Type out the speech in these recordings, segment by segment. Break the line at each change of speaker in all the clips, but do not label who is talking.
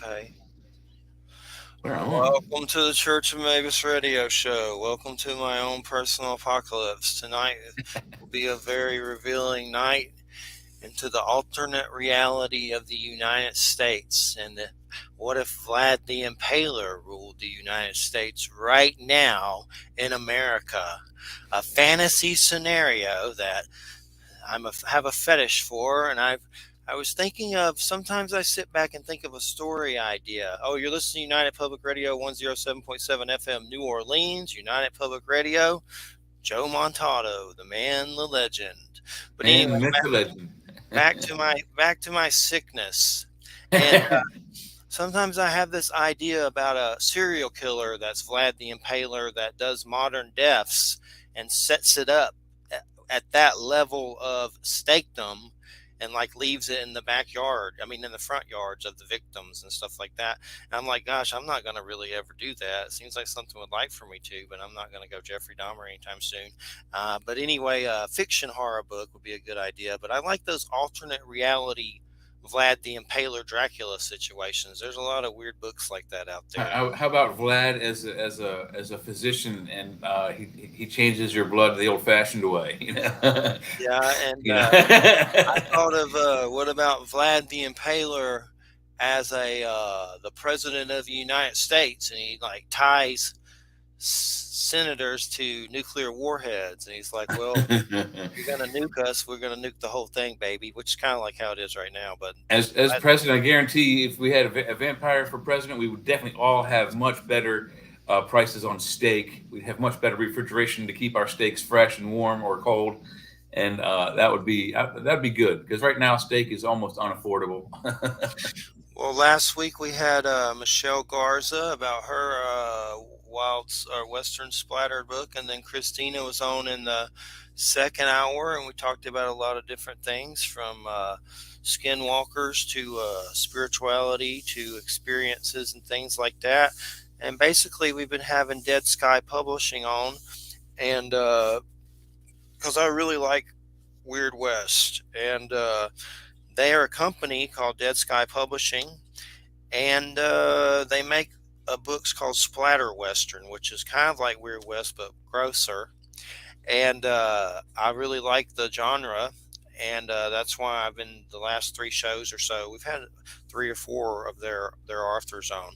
Okay.
We're on.
Welcome to the Church of Mabus radio show. Welcome to my own personal apocalypse. Tonight will be a very revealing night into the alternate reality of the United States. What if Vlad the Impaler ruled the United States right now in America? A fantasy scenario that have a fetish for, and I was thinking of sometimes I sit back and think of a story idea. Oh, you're listening to United Public Radio 107.7 FM New Orleans, United Public Radio, Joe Montaldo, the man, the legend. But anyway,
And myth the legend.
back to my sickness. And sometimes I have this idea about a serial killer that's Vlad the Impaler that does modern deaths and sets it up at that level of stakedom and like leaves it in the backyard. I mean, in the front yards of the victims and stuff like that. And I'm like, gosh, I'm not going to really ever do that. It seems like something would like for me to, but I'm not going to go Jeffrey Dahmer anytime soon. But anyway, a fiction horror book would be a good idea. But I like those alternate reality Vlad the Impaler Dracula situations. There's a lot of weird books like that out there.
How about Vlad as a physician, and he changes your blood the old-fashioned way?
Yeah, and
You know.
I thought of what about Vlad the Impaler as a the president of the United States, and he like ties senators to nuclear warheads, and he's like, "Well, you're gonna nuke us, we're gonna nuke the whole thing, baby," which is kind of like how it is right now. But
as president, I guarantee you, if we had a vampire for president, we would definitely all have much better prices on steak. We'd have much better refrigeration to keep our steaks fresh and warm or cold, and that'd be good because right now steak is almost unaffordable.
well, last week we had Michelle Garza about her wild or Western splattered book, and then Christina was on in the second hour, and we talked about a lot of different things from skinwalkers to spirituality to experiences and things like that. And basically, we've been having Dead Sky Publishing on, and because I really like Weird West, and they are a company called Dead Sky Publishing, and they make books called Splatter Western, which is kind of like Weird West but grosser. And I really like the genre, and that's why I've been the last three shows or so. We've had three or four of their authors on,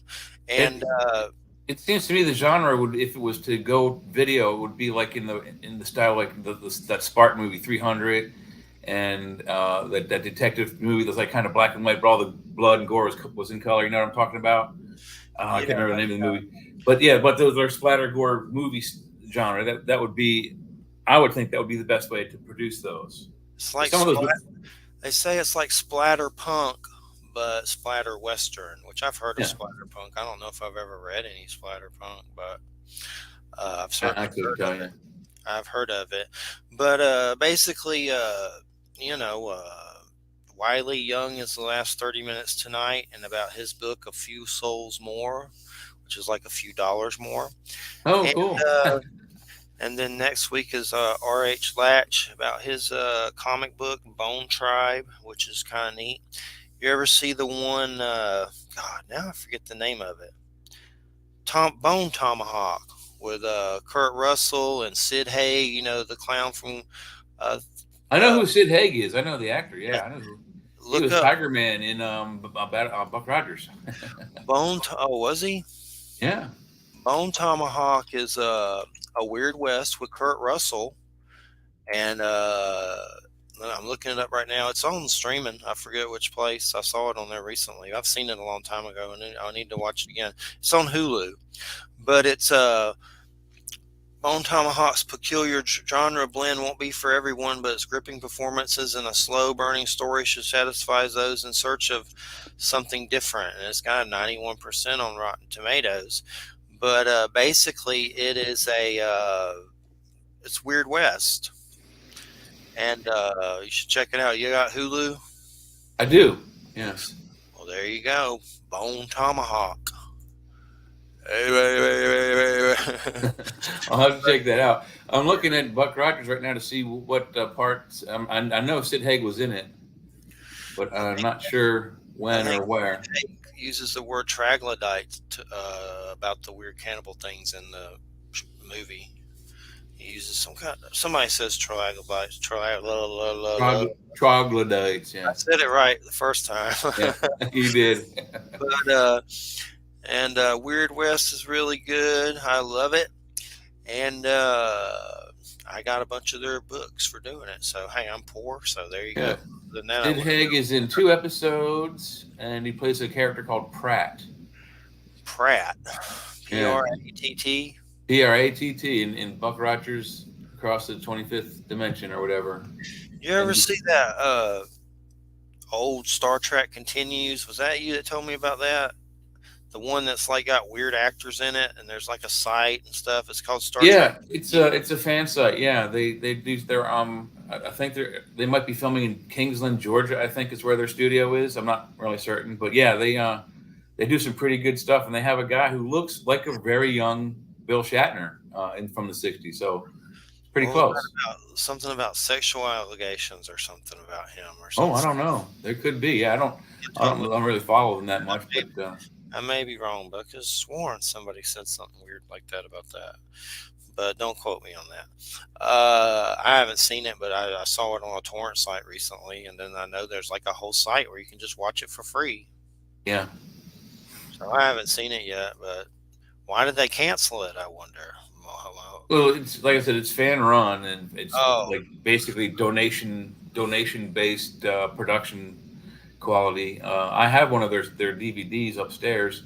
and
It it seems to me the genre would, if it was to go video, would be like in the style like that Spartan movie 300, and that detective movie that's like kind of black and white, but all the blood and gore was in color. You know what I'm talking about? I
yeah,
can't remember the name of the movie, but yeah, but those are splatter gore movies genre. That would be, I would think that would be the best way to produce those.
it's like
Some of those,
they say it's like splatter punk, but splatter western, which I've heard of
yeah,
splatter punk. I don't know if I've ever read any splatter punk, but I've
I
certainly
couldn't
heard of
tell
it.
you.
I've heard of it, but basically, you know, Wiley Young is the last 30 minutes tonight, and about his book, A Few Souls More, which is like a few dollars more.
Oh,
And
cool.
and then next week is R.H. Latch about his comic book, Bone Tribe, which is kind of neat. You ever see the one, God, now I forget the name of it, Bone Tomahawk, with Kurt Russell and Sid Haig, you know, the clown from, uh,
I know
uh,
who Sid Haig is. I know the actor.
yeah,
Yeah, I know he
look
was
up
Tiger Man in Buck Rogers.
Oh, was he?
Yeah.
Bone Tomahawk is a Weird West with Kurt Russell, and I'm looking it up right now. It's on streaming. I forget which place. I saw it on there recently. I've seen it a long time ago, and I need to watch it again. It's on Hulu, but it's Bone Tomahawk's peculiar genre blend won't be for everyone, but its gripping performances and a slow burning story should satisfy those in search of something different. And it's got a 91% on Rotten Tomatoes. But basically, it is it's Weird West, and you should check it out. You got Hulu?
I do. Yes.
Well, there you go. Bone Tomahawk. Hey, hey, hey, hey, hey.
I'll have to check that out. I'm looking at Buck Rogers right now to see what parts. I know Sid Haig was in it, but I'm not sure
I
when
think
or where.
uses the word troglodyte about the weird cannibal things in the movie. He uses some kind. Somebody says troglodytes.
Troglodytes.
I
Yeah,
said it right the first time.
yeah, you did.
but and Weird West is really good. I love it, and I got a bunch of their books for doing it. So hey, I'm poor, so there you go.
Yeah,
Other than that, I
Sid
wouldn't
Haig
know.
is in 2 episodes, and he plays a character called Pratt.
Pratt,
Yeah,
Pratt,
Pratt in Buck Rogers across the 25th dimension or whatever.
You
And
ever see that old Star Trek Continues? Was that you that told me about that? The one that's like got weird actors in it, and there's like a site and stuff. It's called Star Trek
yeah,
Continues.
it's a fan site. Yeah, they do their I think they might be filming in Kingsland, Georgia. I think is where their studio is. I'm not really certain, but yeah, they do some pretty good stuff, and they have a guy who looks like a very young Bill Shatner from the '60s. So it's pretty
What was that
close.
about? Something about sexual allegations or something about him or
Oh, I
something.
don't know. There could be. Yeah,
You
I
told me.
don't really follow them that
I
much,
may,
but
I may be wrong, but I could have sworn somebody said something weird like that about that. But don't quote me on that. I haven't seen it, but I saw it on a torrent site recently, and then I know there's like a whole site where you can just watch it for free.
yeah.
So I haven't seen it yet, but why did they cancel it? I wonder.
Well, it's like I said, it's fan run, and it's
Oh,
like basically donation based production quality. I have one of their DVDs upstairs.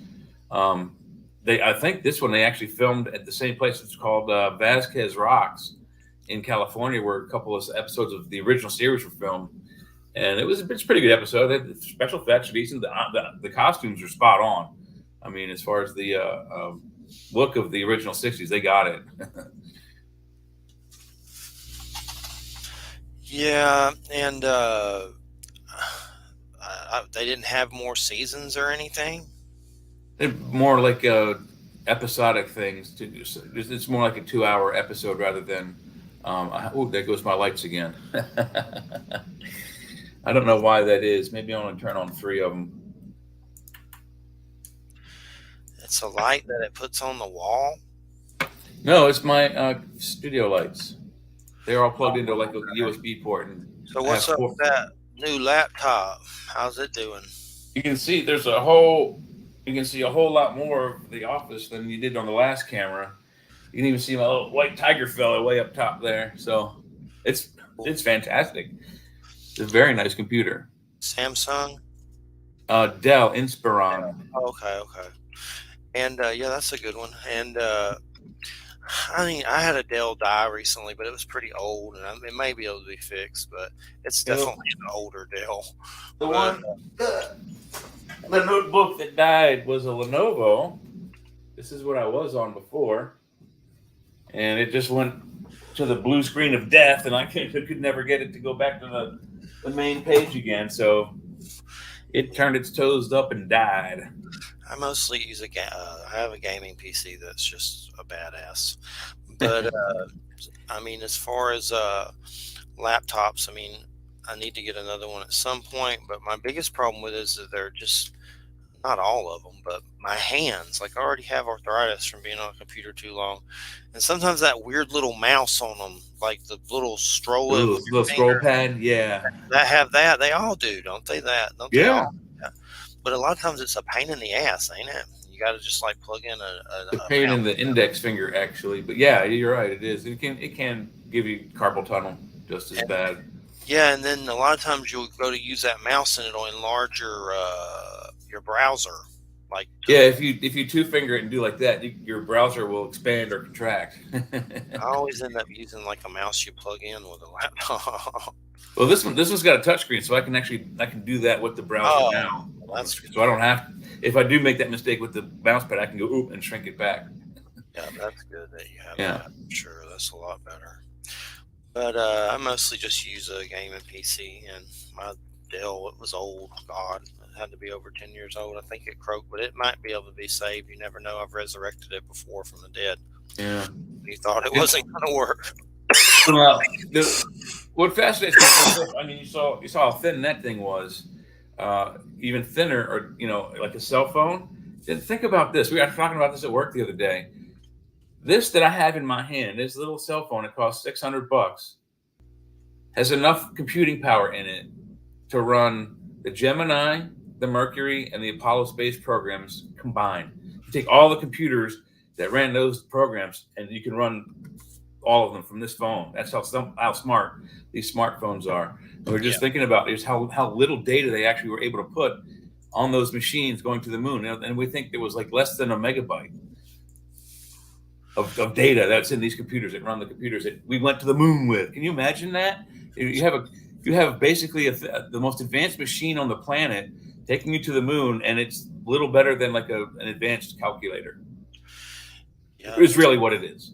Um, they I think this one they actually filmed at the same place. It's called Vasquez Rocks in California, where a couple of episodes of the original series were filmed, and it's a pretty good episode. The special effects are decent. The costumes are spot on. I mean, as far as the look of the original '60s, they got it.
yeah, and they didn't have more seasons or anything.
They're more like episodic things. It's more like a 2 hour episode rather than. Oh, there goes my lights again. I don't know why that is. Maybe I want to turn on three of them.
It's a light that it puts on the wall.
No, it's my studio lights. They're all plugged into like a USB port, and
So
I have
what's up
four.
with that new laptop? How's it doing?
You can see there's a whole. You can see a whole lot more of the office than you did on the last camera. You can even see my little white tiger fella way up top there. So it's it's fantastic. It's a very nice computer.
Samsung.
Dell Inspiron.
Okay, okay. And yeah, that's a good one. And I mean, I had a Dell die recently, but it was pretty old, and it may be able to be fixed, but it's
Yep.
definitely an older Dell.
The
But
one, the notebook that died was a Lenovo. This is what I was on before, and it just went to the blue screen of death, and I could never get it to go back to the main page again. So it turned its toes up and died.
I mostly use I have a gaming PC that's just a badass. But I mean, as far as laptops, I mean, I need to get another one at some point. But my biggest problem with it is that they're just not all of them, but my hands. Like I already have arthritis from being on a computer too long, and sometimes that weird little mouse on them, like the little stroll it
Ooh,
with your
little scroll
finger.
pad, yeah,
That have that. They all do, don't they? That don't they
yeah.
all? Yeah. But a lot of times it's a pain in the ass, ain't it? You got to just like plug in
The
a
pain in
mouse.
the index finger, actually, but yeah, you're right. It is. It can give you carpal tunnel just as bad.
Yeah, and then a lot of times you'll go to use that mouse and it'll enlarge your browser, like to
Yeah,
the.
if you two finger it and do like that, your browser will expand or contract.
I always end up using like a mouse you plug in with a laptop.
Well, this one's got a touchscreen, so I can do that with the browser
Oh,
now
well,
on the
that's
screen.
good.
So I don't have if I do make that mistake with the mouse pad, I can go oop and shrink it back.
Yeah, that's good that you have
Yeah,
that. Sure, that's a lot better. But I mostly just use a gaming PC, and my Dell, it was old. God, it had to be over 10 years old. I think it croaked, but it might be able to be saved. You never know. I've resurrected it before from the dead.
yeah.
You thought it
It,
wasn't going to work.
well, what fascinates me, I mean, you saw how thin that thing was. even thinner, or like a cell phone. And think about this. We were talking about this at work the other day. This that I have in my hand, this little cell phone, it costs $600, has enough computing power in it to run the Gemini, the Mercury, and the Apollo space programs combined. You take all the computers that ran those programs, and you can run all of them from this phone. That's how smart these smartphones are. And we're
Yeah.
just thinking about is how little data they actually were able to put on those machines going to the moon. And we think there was like less than a megabyte of data that's in these computers that run the computers that we went to the moon with. Can you imagine that? You have basically the most advanced machine on the planet taking you to the moon, and it's little better than like an advanced calculator.
Yeah,
It's really what it is.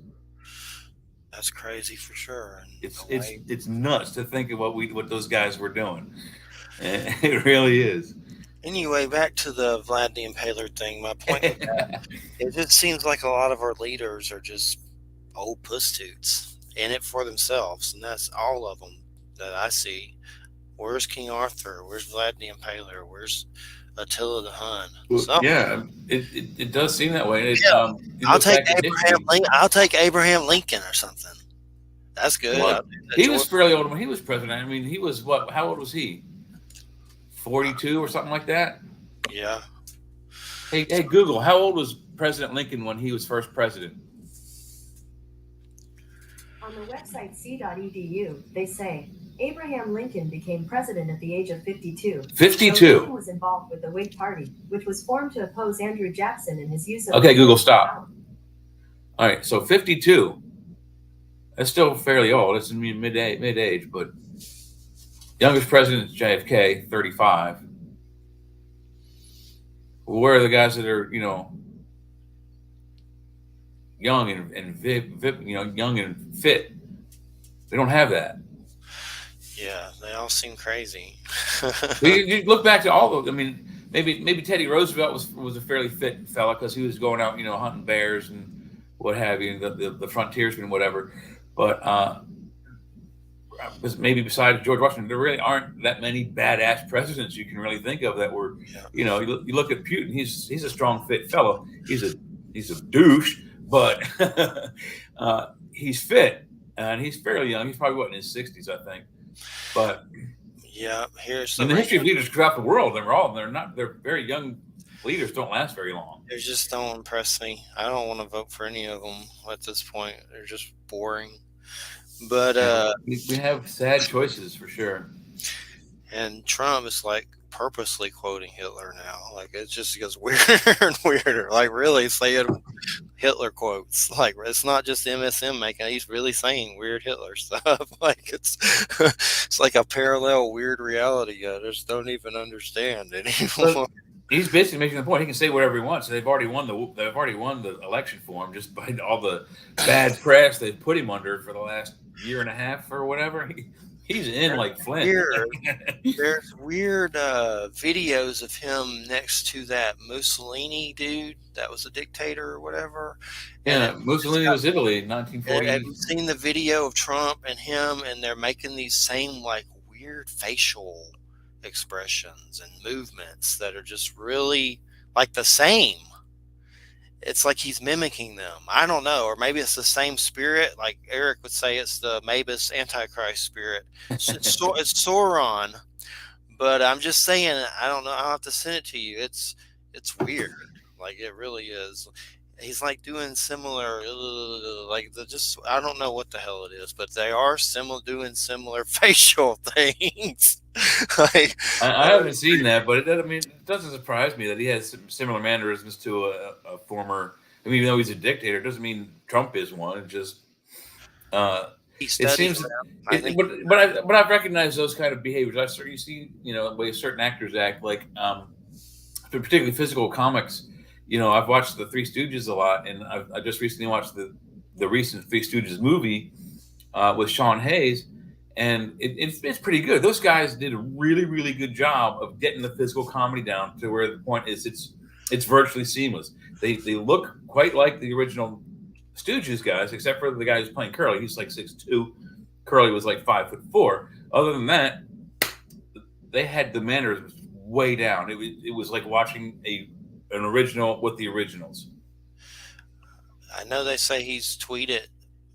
that's crazy for sure. And
It's
the
it's
way,
it's nuts to think of what those guys were doing. It really is.
anyway, back to the Vlad the Impaler thing. My point with that, it just seems like a lot of our leaders are just old puss toots in it for themselves, and that's all of them that I see. Where's King Arthur? Where's Vlad the Impaler? Where's Attila the Hun?
Well,
Some,
yeah, it does seem that way.
yeah,
You
I'll
look
take
back at
Abraham
history.
Lincoln. I'll take Abraham Lincoln or something. That's good. I'll
Well,
do that.
he was
George.
fairly old when he was president. I mean, he was what? How old was he? 42 or something like that.
Yeah.
Hey, Google, how old was President Lincoln when he was first president?
On the website c.edu, they say Abraham Lincoln became president at the age of 52. So Lincoln
52.
was involved with the Whig Party, which was formed to oppose Andrew Jackson in his use of
Okay, Google,
military
stop.
power.
All right, so 52. That's still fairly old. It's in mid age, but youngest president is JFK, 35. Well, where are the guys that are young and young and fit? They don't have that.
Yeah, they all seem crazy.
You look back to all of. I mean, maybe Teddy Roosevelt was a fairly fit fella because he was going out, hunting bears and what have you, the frontiersman, whatever. But maybe besides George Washington, there really aren't that many badass presidents you can really think of that were,
Yeah.
You look at Putin. He's a strong, fit fellow. He's a douche, but he's fit and he's fairly young. He's probably in his 60s, I think. But
Yeah, here's
in
the
the history of
ranking.
leaders throughout the world, they're very young leaders. Don't last very long.
They just don't impress me. I don't want to vote for any of them at this point. They're just boring. But
Yeah, we have sad choices for sure.
and Trump is like purposely quoting Hitler now. Like it just gets weirder and weirder. Like really saying Hitler quotes. Like it's not just MSM making it. He's really saying weird Hitler stuff. Like it's like a parallel weird reality. I just don't even understand
But
anymore.
he's basically making the point he can say whatever he wants. They've already won the election for him just by all the bad press they've put him under for the last year and a half or whatever. He's in like Flint.
Weird. There's weird videos of him next to that Mussolini dude that was a dictator or whatever. And
Yeah, Mussolini was Italy in
have
1940.
you seen the video of Trump and him, and they're making these same like weird facial expressions and movements that are just really like the same. It's like he's mimicking them. I don't know, or maybe it's the same spirit. Like Eric would say, it's the Mabus Antichrist spirit. It's Sauron, but I'm just saying. I don't know. I'll have to send it to you. It's weird. Like it really is. He's like doing similar, like the just I don't know what the hell it is, but they are similar, doing similar facial things. like
I haven't seen that, but it doesn't surprise me that he has similar mannerisms to a former. I mean, even though he's a dictator, it doesn't mean Trump is one. It just uh,
he
it
studies
seems.
them. I think.
But I've recognized those kind of behaviors. You see, the way certain actors act, like particularly physical comics. I've watched the Three Stooges a lot, and I just recently watched the recent Three Stooges movie with Sean Hayes, and it's pretty good. Those guys did a really, really good job of getting the physical comedy down to where the point is it's virtually seamless. They look quite like the original Stooges guys, except for the guy who's playing Curly. He's like 6'2". Curly was like 5'4". Other than that, they had the manners way down. It was like watching an original with the originals.
I know they say he's tweeted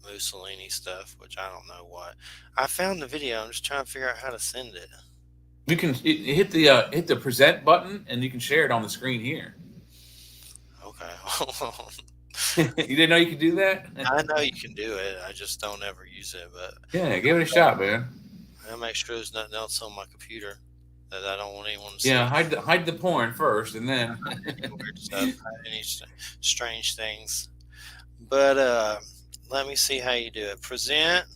Mussolini stuff, which I don't know what. I found the video. I'm just trying to figure out how to send it.
You can hit the present button, and you can share it on the screen here.
Okay, hold on.
You didn't know you could do that?
I know you can do it. I just don't ever use it. But
Yeah, give it a shot, man.
I'll make sure there's nothing else on my computer that I don't want anyone to see.
Yeah, hide the porn first, and then
Weird stuff, any strange things. But let me see how you do it. Present.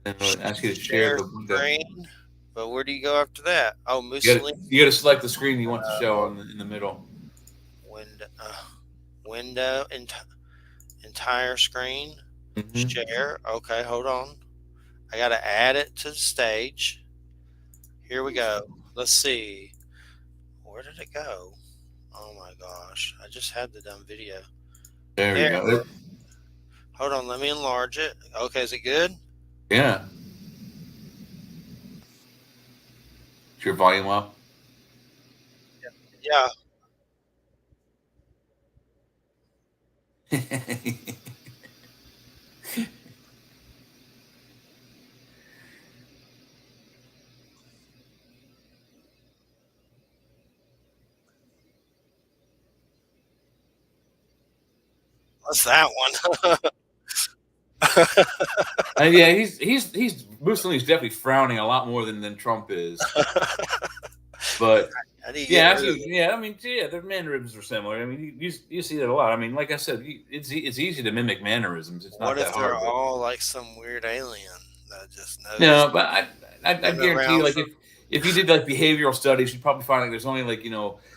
ask you to share the window.
Screen. But where do you go after that? Oh,
You
Mussolini.
got to select the screen you want to show in the middle.
Window. Entire screen.
Mm-hmm.
Share. Okay, hold on. I got to add it to the stage. Here we go. Let's see. Where did it go? Oh my gosh. I just had the dumb video.
There you go.
Hold on. Let me enlarge it. Okay, is it good?
Yeah. Is your volume up?
Yeah. What's that one?
Yeah, he's Mussolini's definitely frowning a lot more than Trump is. But yeah, I mean, their mannerisms are similar. I mean, you see that a lot. I mean, like I said, it's easy to mimic mannerisms. It's not that hard.
What if they're all like some weird alien that just knows?
No, but I guarantee you, like if you did like behavioral studies, you'd probably find like there's only like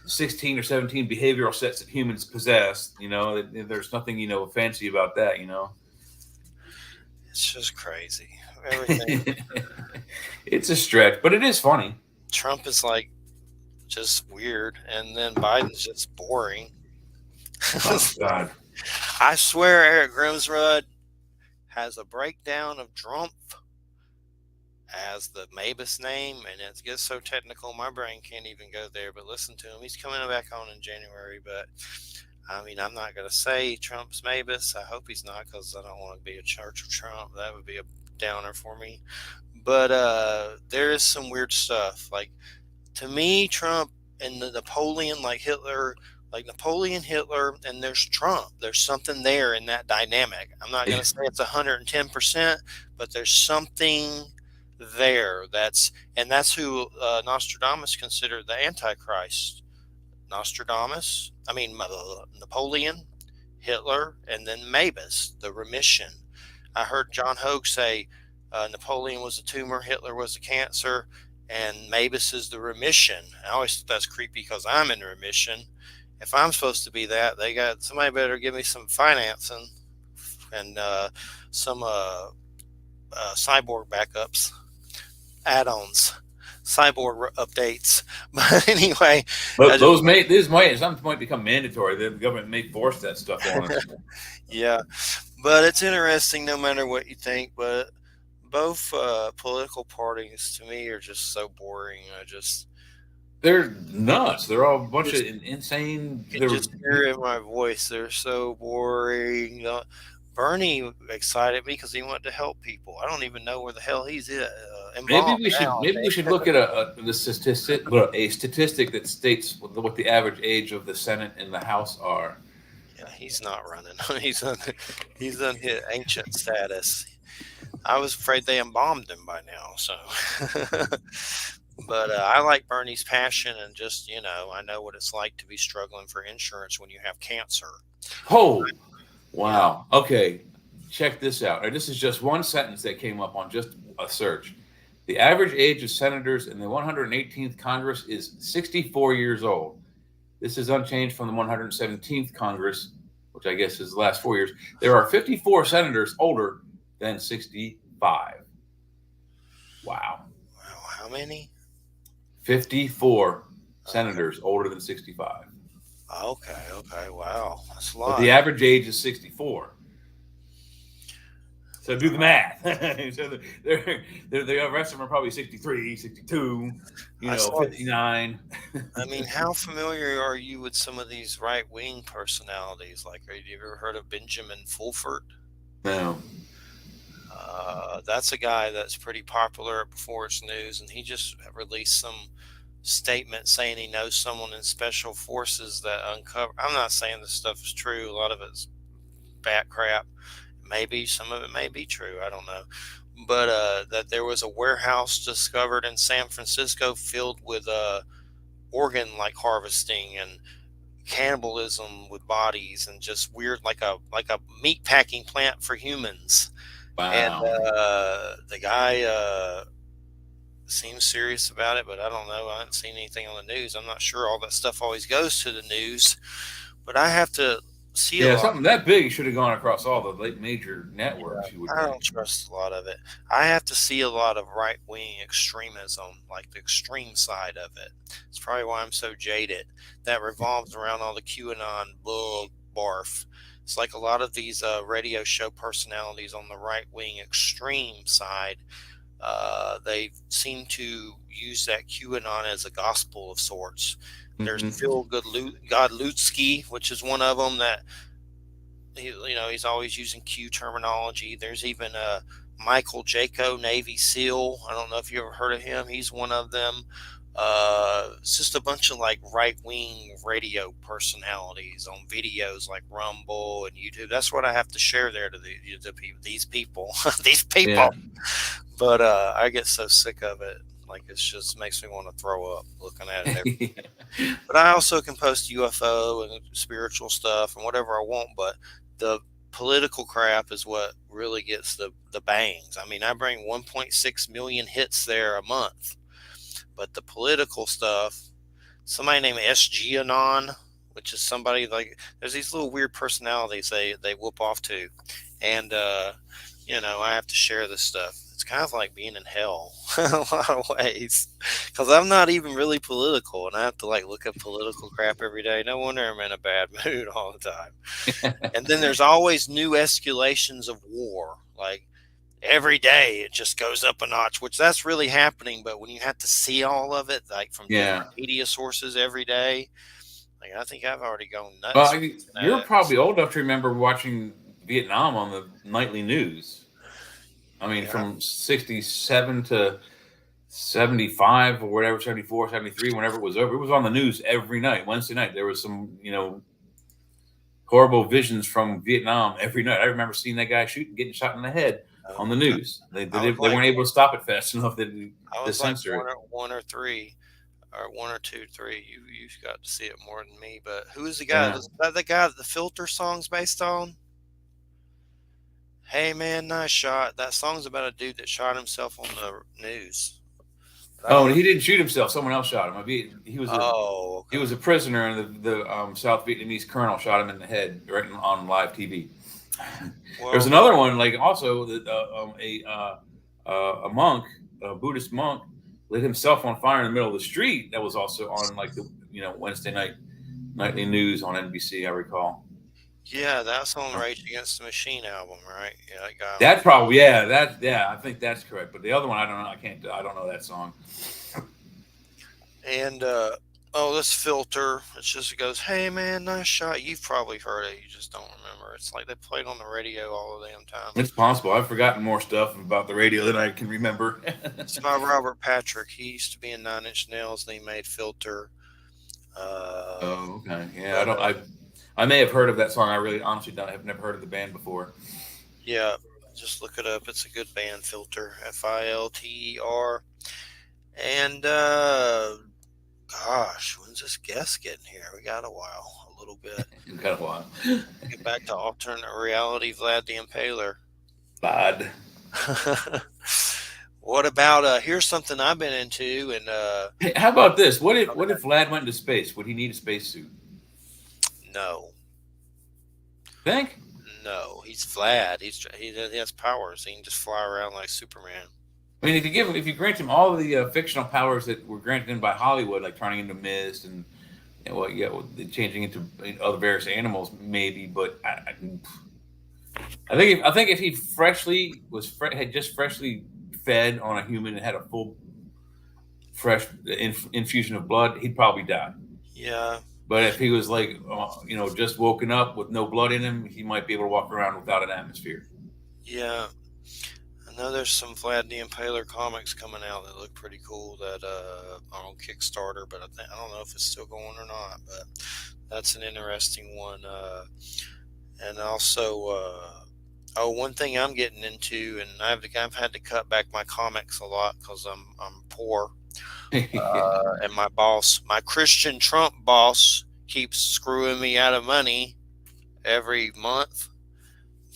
16 or 17 behavioral sets that humans possess. There's nothing fancy about that.
It's just crazy. Everything.
It's a stretch, but it is funny.
Trump is like just weird, and then Biden's just boring.
Oh, God.
I swear Eric Grimsrud has a breakdown of Trump as the Mabus name, and it gets so technical my brain can't even go there. But listen to him. He's coming back on in January, but I mean, I'm not going to say Trump's Mabus. I hope he's not, because I don't want to be a Church of Trump. That would be a downer for me. But there is some weird stuff. Like, to me, Trump and the Napoleon, like Napoleon, Hitler, and there's Trump. There's something there in that dynamic. I'm not going to say it's 110%, but there's something there. That's who Nostradamus considered the Antichrist. Napoleon, Hitler, and then Mabus, the remission. I heard John Hogue say Napoleon was a tumor, Hitler was a cancer, and Mabus is the remission. I always thought that's creepy because I'm in remission. If I'm supposed to be that, somebody better give me some financing and some cyborg backups, add-ons, cyborg updates. But anyway,
but this might at some point become mandatory. The government may force that stuff on us.
Yeah, but it's interesting no matter what you think. But both political parties to me are just so boring.
They're nuts. They're all a bunch of insane.
You can just hear it in my voice. They're so boring. Bernie excited me because he wanted to help people. I don't even know where the hell he's involved.
Maybe we should look at a statistic that states what the average age of the Senate and the House are.
Yeah, he's not running. He's on his ancient status. I was afraid they embalmed him by now. So, but I like Bernie's passion and just I know what it's like to be struggling for insurance when you have cancer.
Oh, wow. Okay, check this out. This is just one sentence that came up on just a search. The average age of senators in the 118th Congress is 64 years old. This is unchanged from the 117th Congress, which I guess is the last 4 years. There are 54 senators older than 65. Wow.
How many?
54 senators older than 65.
Okay. Wow. That's a lot.
But the average age is 64. So do the math. So the rest of them are probably 63, 62,
I saw.
59.
I mean, how familiar are you with some of these right wing personalities? Like, have you ever heard of Benjamin Fulford?
No.
That's a guy that's pretty popular at Before It's News, and he just released some statement saying he knows someone in special forces that uncover. I'm not saying this stuff is true. A lot of it's bat crap. Maybe some of it may be true. I don't know. But that there was a warehouse discovered in San Francisco filled with organ like harvesting and cannibalism with bodies and just weird like a meat packing plant for humans. And
Wow.
the guy seems serious about it, but I don't know. I haven't seen anything on the news. I'm not sure all that stuff always goes to the news, but I have to see a
Yeah,
lot.
something that big should have gone across all the late major networks, you would
I don't
think.
trust a lot of it. I have to see a lot of right wing extremism, like the extreme side of it. It's probably why I'm so jaded. That revolves around all the QAnon bull barf. It's like a lot of these radio show personalities on the right wing extreme side. They seem to use that QAnon as a gospel of sorts. There's
Hmm.
Phil Godlutsky, which is one of them that he's always using Q terminology. There's even Michael Jaco, Navy SEAL. I don't know if you ever heard of him. He's one of them. It's just a bunch of like right wing radio personalities on videos like Rumble and YouTube. That's what I have to share there to these people, these
Yeah.
people. But I get so sick of it. Like it just makes me want to throw up looking at it. But I also can post UFO and spiritual stuff and whatever I want. But the political crap is what really gets the bangs. I mean, I bring 1.6 million hits there a month, but the political stuff, somebody named SG Anon, which is somebody like there's these little weird personalities they whoop off to, and I have to share this stuff. It's kind of like being in hell in a lot of ways because I'm not even really political, and I have to like look at political crap every day. No wonder I'm in a bad mood all the time. And then there's always new escalations of war, like every day it just goes up a notch, which that's really happening. But when you have to see all of it, like from
Yeah.
different media sources every day, like I think I've already gone
Well,
nuts looking
you're
at it.
probably old enough to remember watching Vietnam on the nightly news. I mean,
Yeah,
from 67 to 75 or whatever, 74, 73, whenever it was over, it was on the news every night. Wednesday night, there was some, horrible visions from Vietnam every night. I remember seeing that guy shooting, getting shot in the head
oh
on the
my god,
news. They,
I
they,
was
they
like
weren't able to stop it fast enough to censor it.
one or three. Or one or two, three. You've got to see it more than me. But who is the guy?
Yeah.
Is that the guy that the Filter song's based on? Hey man, nice shot. That song's about a dude that shot himself on the news. But I
Oh,
don't
and
know.
he didn't shoot himself. Someone else shot him.
Oh,
He was
okay.
a prisoner, and the South Vietnamese colonel shot him in the head right on live TV. There's
Well,
another one, like also that a monk, a Buddhist monk, lit himself on fire in the middle of the street. That was also on like the Wednesday night nightly news on NBC. I recall.
yeah, that's on Rage Against the Machine album, right? Yeah, that guy on.
That probably, yeah, I think that's correct. But the other one, I don't know. I don't know that song.
And this Filter. It goes, hey man, nice shot. You've probably heard it. You just don't remember. It's like they played on the radio all the damn time.
It's possible. I've forgotten more stuff about the radio than I can remember.
It's by Robert Patrick. He used to be in Nine Inch Nails, and he made Filter.
Oh, okay. Yeah, I
But
don't. I may have heard of that song. I really, honestly, don't. Have never heard of the band before.
yeah, just look it up. It's a good band, Filter. Filter. And gosh, when's this guest getting here? We got a while, a little bit.
In kind of a while.
Get back to alternate reality, Vlad the Impaler.
Bad.
What about here's something I've been into, and
Hey, how about this? What
okay,
if Vlad went into space? Would he need a spacesuit?
no,
Think?
no, he's Vlad. He has powers. He can just fly around like Superman.
I mean, if you grant him all the fictional powers that were granted him by Hollywood, like turning into mist and changing into other various animals, maybe. But I think if he had just freshly fed on a human and had a full fresh infusion of blood, he'd probably die.
Yeah,
But if he was like, just woken up with no blood in him, he might be able to walk around without an atmosphere.
yeah. I know there's some Vlad the Impaler comics coming out that look pretty cool that are on Kickstarter, but I don't know if it's still going or not. But that's an interesting one. And also, oh, one thing I'm getting into, and I've had to cut back my comics a lot because I'm poor,
Yeah.
and my boss, my Christian Trump boss, keeps screwing me out of money every month.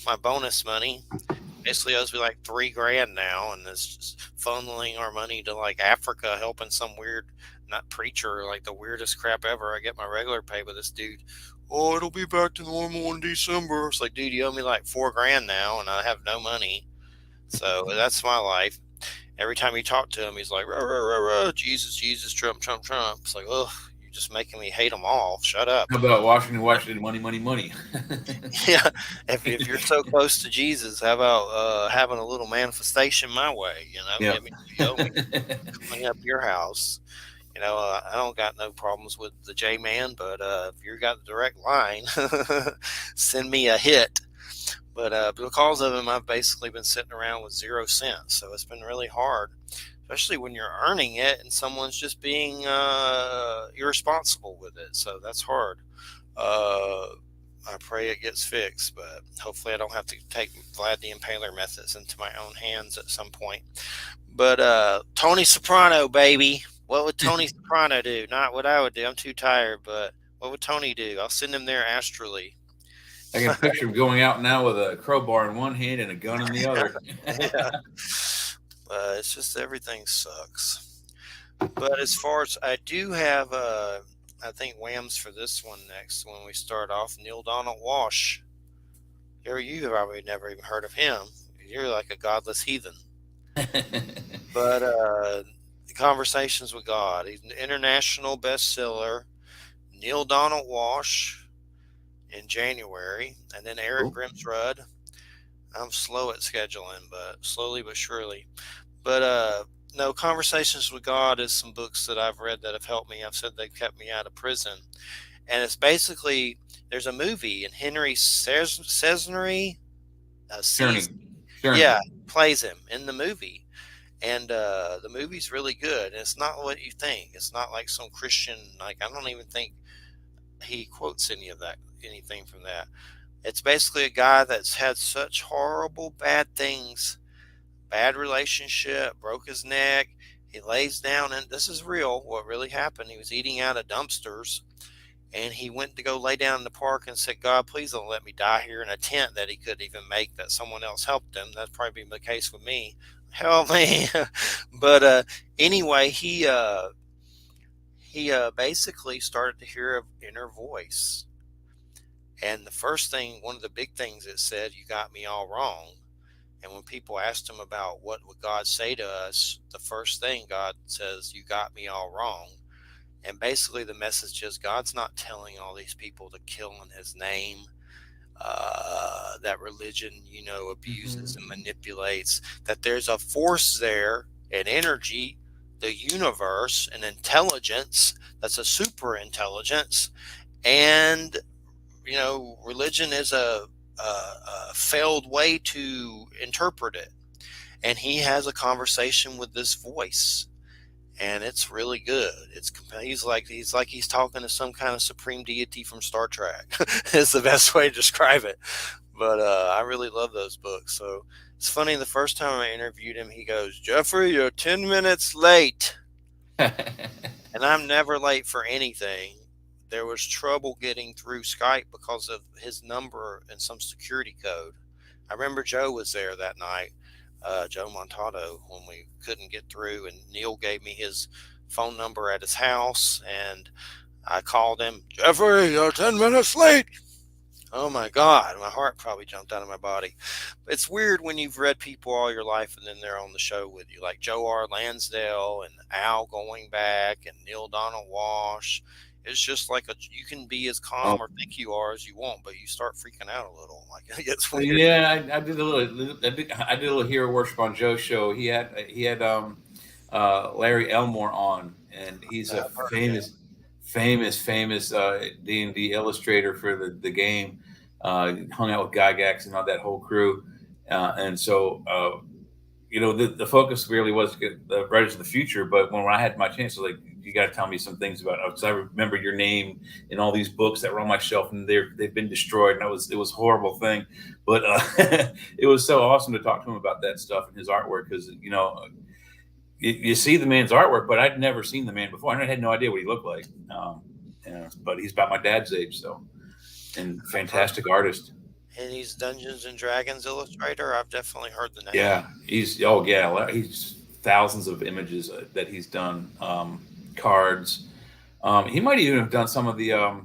My bonus money basically owes me like $3 grand now, and it's just funneling our money to like Africa, helping some weird, not preacher, like the weirdest crap ever. I get my regular pay with this dude. Oh, it'll be back to normal in December. It's like, dude, you owe me like $4 grand now, and I have no money. So that's my life. Every time you talk to him, he's like, rah, rah, rah, rah, Jesus, Jesus, Trump, Trump, Trump. It's like, oh, you're just making me hate them all. Shut up.
How about Washington, Washington, money, money, money?
Yeah, if you're so close to Jesus, how about having a little manifestation my way?
Yeah.
Give me you owe me, clean up your house. I don't got no problems with the J Man, but if you got the direct line, send me a hit. But because of him, I've basically been sitting around with 0 cents, so it's been really hard, especially when you're earning it and someone's just being irresponsible with it. So that's hard. Uh, I pray it gets fixed, but hopefully I don't have to take Vlad the Impaler methods into my own hands at some point. But Tony Soprano, baby. What would Tony Soprano do? Not what I would do. I'm too tired, but what would Tony do? I'll send him there astrally.
I can picture him going out now with a crowbar in one hand and a gun in the other.
Yeah. It's just everything sucks. But as far as I do have, I think Whams for this one next when we start off. Neil Donald Walsh. You've probably never even heard of him. You're like a godless heathen. But Conversations with God. He's an international bestseller. Neil Donald Walsh in January, and then Eric
Cool.
Grimsrud. I'm slow at scheduling, but slowly but surely. But no, Conversations with God is some books that I've read that have helped me. I've said they've kept me out of prison, and it's basically there's a movie and Henry Cesnary,
Journey.
yeah, plays him in the movie, and the movie's really good. And it's not what you think. It's not like some Christian. Like I don't even think he quotes anything from that. It's basically a guy that's had such horrible bad things, bad relationship, broke his neck. He lays down, and this is real. What really happened? He was eating out of dumpsters, and he went to go lay down in the park and said, "God, please don't let me die here," in a tent that he couldn't even make. That someone else helped him. That's probably been the case with me. Help me! But anyway, he basically started to hear an inner voice. And the first thing, one of the big things it said, "You got me all wrong." And when people asked him about what would God say to us, the first thing God says, "You got me all wrong." And basically the message is God's not telling all these people to kill in his name, that religion, abuses and manipulates, that there's a force there, an energy, the universe, an intelligence that's a super intelligence. And religion is a failed way to interpret it. And he has a conversation with this voice, and it's really good. He's talking to some kind of supreme deity from Star Trek. Is the best way to describe it. But I really love those books. So it's funny. The first time I interviewed him, he goes, "Jeffrey, you're 10 minutes late," and I'm never late for anything. There was trouble getting through Skype because of his number and some security code. I remember Joe was there that night, Joe Montato, when we couldn't get through, and Neil gave me his phone number at his house, and I called him. "Jeffrey, you're 10 minutes late." Oh my God, my heart probably jumped out of my body. It's weird when you've read people all your life and then they're on the show with you, like Joe R. Lansdale and Al going back and Neil Donald Walsh. It's just like you can be as
Oh,
calm or think you are as you want, but you start freaking out a little. Like it's weird.
yeah, I did a little. I did a little hero worship on Joe's show. He had Larry Elmore on, and he's a
I've heard of him.
famous D&D illustrator for the game. Hung out with Gygax and all that whole crew, and so the focus really was to get the Writers of the Future. But when I had my chance, I was like, you got to tell me some things about it, because I remember your name in all these books that were on my shelf, and they've been destroyed, and it was a horrible thing. But it was so awesome to talk to him about that stuff and his artwork, because you see the man's artwork, but I'd never seen the man before. I had no idea what he looked like. But he's about my dad's age, and
I've heard,
fantastic artist.
and he's Dungeons and Dragons illustrator. I've definitely heard the name.
Yeah, he's thousands of images that he's done, cards. He might even have done some of the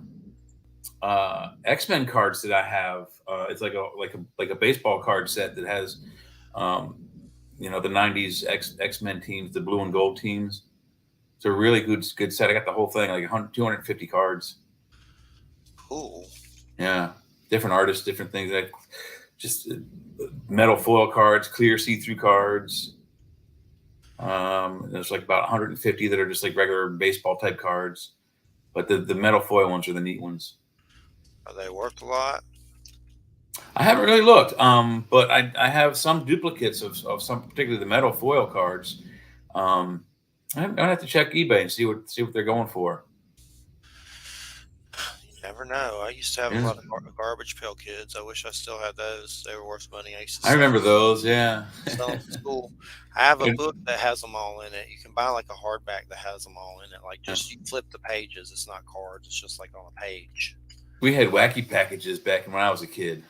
X-Men cards that I have. It's like a baseball card set that has the '90s X-Men teams, the blue and gold teams. It's a really good set. I got the whole thing, like 250 cards.
Cool.
Yeah, different artists, different things. Just metal foil cards, clear see-through cards. There's like about 150 that are just like regular baseball type cards, but the metal foil ones are the neat ones.
Are they worth a lot?
I haven't really looked, but I have some duplicates of some, particularly the metal foil cards. I'm gonna have to check eBay and see what they're going for.
You never know. I used to have a
Yeah.
lot of garbage pail kids. I wish I still had those. They were worth money. I used to
I remember those. Yeah.
sell them at school. I have a book that has them all in it. You can buy like a hardback that has them all in it. Like just you flip the pages. It's not cards. It's just like on a page.
We had wacky packages back when I was a kid.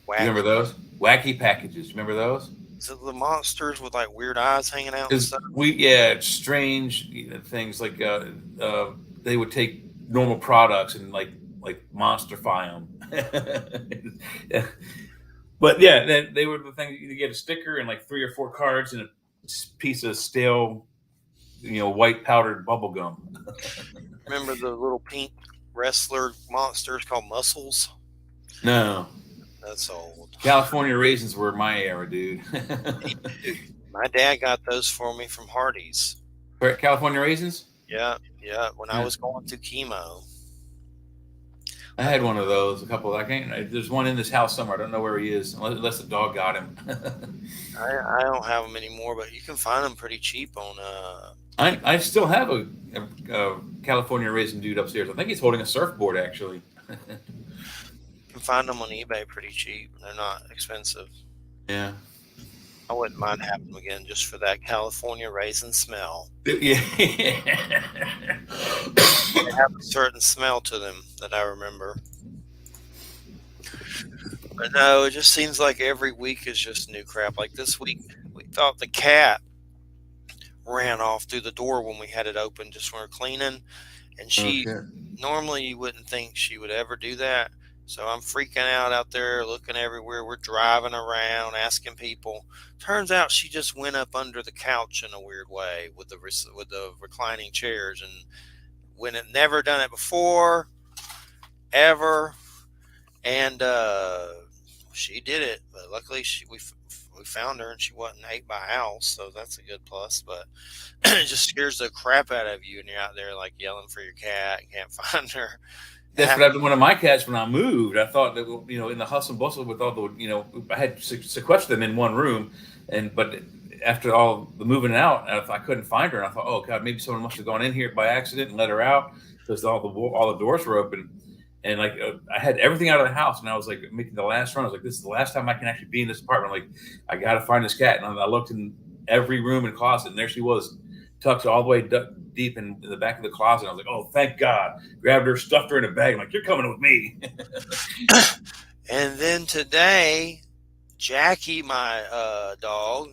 You
Wacky.
remember those? Wacky packages. Remember those?
So the monsters with like weird eyes hanging out and
Because
stuff.
strange things like they would take normal products and like monsterfy them. Yeah. But yeah, they were the thing. You get a sticker and like 3 or 4 cards and a piece of stale, white powdered bubble gum.
Remember the little pink wrestler monsters called Muscles?
No,
That's old.
California raisins were my era, dude.
My dad got those for me from Hardee's.
California raisins.
Yeah, yeah. When I
Yeah.
was going through chemo,
I had one of those. A couple. I can't. There's one in this house somewhere. I don't know where he is, unless the dog got him.
I don't have them anymore, but you can find them pretty cheap on.
I still have a California raisin dude upstairs. I think he's holding a surfboard actually.
You can find them on eBay pretty cheap. They're not expensive.
Yeah.
I wouldn't mind having them again just for that California raisin smell.
Yeah.
They have a certain smell to them that I remember. But no, it just seems like every week is just new crap. Like this week, we thought the cat ran off through the door when we had it open just when we were cleaning. And she,
Okay.
normally you wouldn't think she would ever do that. So I'm freaking out there, looking everywhere. We're driving around, asking people. Turns out she just went up under the couch in a weird way with the reclining chairs, and when it never done it before, ever, and she did it. But luckily, we found her and she wasn't ate by owls, so that's a good plus. But it just scares the crap out of you, and you're out there like yelling for your cat, and can't find her.
That's what happened to one of my cats when I moved. I thought that in the hustle and bustle with all the I had sequestered them in one room, but after all the moving out, I couldn't find her. And I thought, oh God, maybe someone must have gone in here by accident and let her out because all the doors were open. And I had everything out of the house, and I was like making the last run. I was like, this is the last time I can actually be in this apartment. Like, I got to find this cat. And I looked in every room and closet, and there she was, tucked all the way deep in the back of the closet. I was like, oh, thank God. Grabbed her, stuffed her in a bag. I'm like, you're coming with me.
And then today, Jackie, my dog,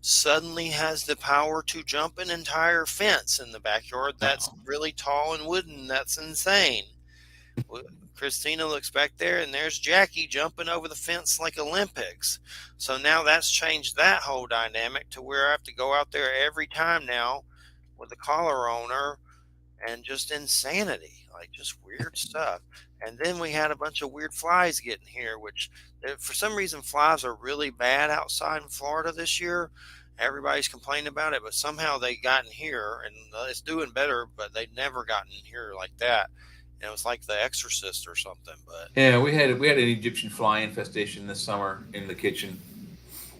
suddenly has the power to jump an entire fence in the backyard that's really tall and wooden. That's insane. Christina looks back there, and there's Jackie jumping over the fence like Olympics. So now that's changed that whole dynamic to where I have to go out there every time now with a collar on her and just insanity, like just weird stuff. And then we had a bunch of weird flies getting here, which for some reason flies are really bad outside in Florida this year. Everybody's complaining about it, but somehow they got in here and it's doing better, but they'd never gotten in here like that. And it was like The Exorcist or something. But
Yeah, we had an Egyptian fly infestation this summer in the kitchen.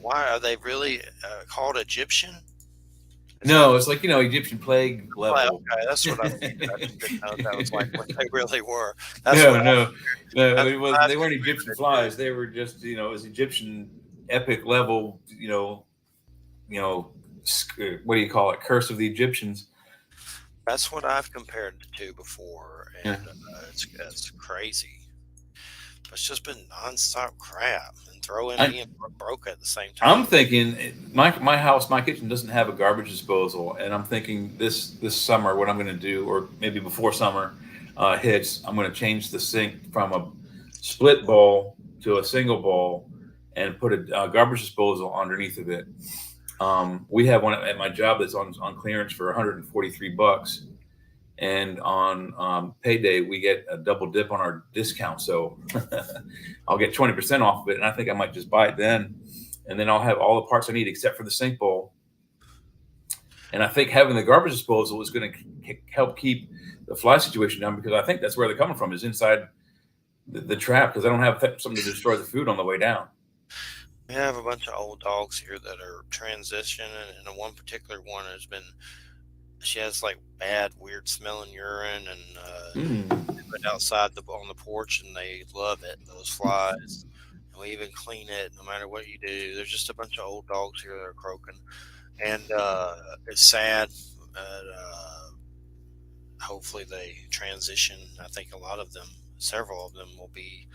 why are they really called Egyptian? Is that
No, it's like Egyptian plague
like,
level.
okay? That's what I figured. I just didn't know if that was like what they really were. That's what
No,
I
no, no.
that's
It
what
was.
I
They weren't Egyptian
figured it too.
flies. They were just it was Egyptian epic level. What do you call it? Curse of the Egyptians.
That's what I've compared it to before,
Yeah.
and it's crazy. It's just been nonstop crap and throw in
I,
being broke at the same
I'm
time.
thinking my kitchen doesn't have a garbage disposal, and I'm thinking this summer what I'm going to do, or maybe before summer hits, I'm going to change the sink from a split bowl to a single bowl, and put a garbage disposal underneath of it. We have one at my job that's on clearance for $143, and on payday we get a double dip on our discount, so I'll get 20% off of it, and I think I might just buy it then, and then I'll have all the parts I need except for the sink bowl. And I think having the garbage disposal is going to help keep the fly situation down, because I think that's where they're coming from, is inside the trap, because I don't have something to destroy the food on the way down.
We have a bunch of old dogs here that are transitioning, and one particular one has been. She has like bad, weird smelling urine, and
Mm.
put outside on the porch, and they love it. Those flies, and we even clean it. No matter what you do, there's just a bunch of old dogs here that are croaking, and it's sad. But, hopefully they transition. I think a lot of them, several of them, will be.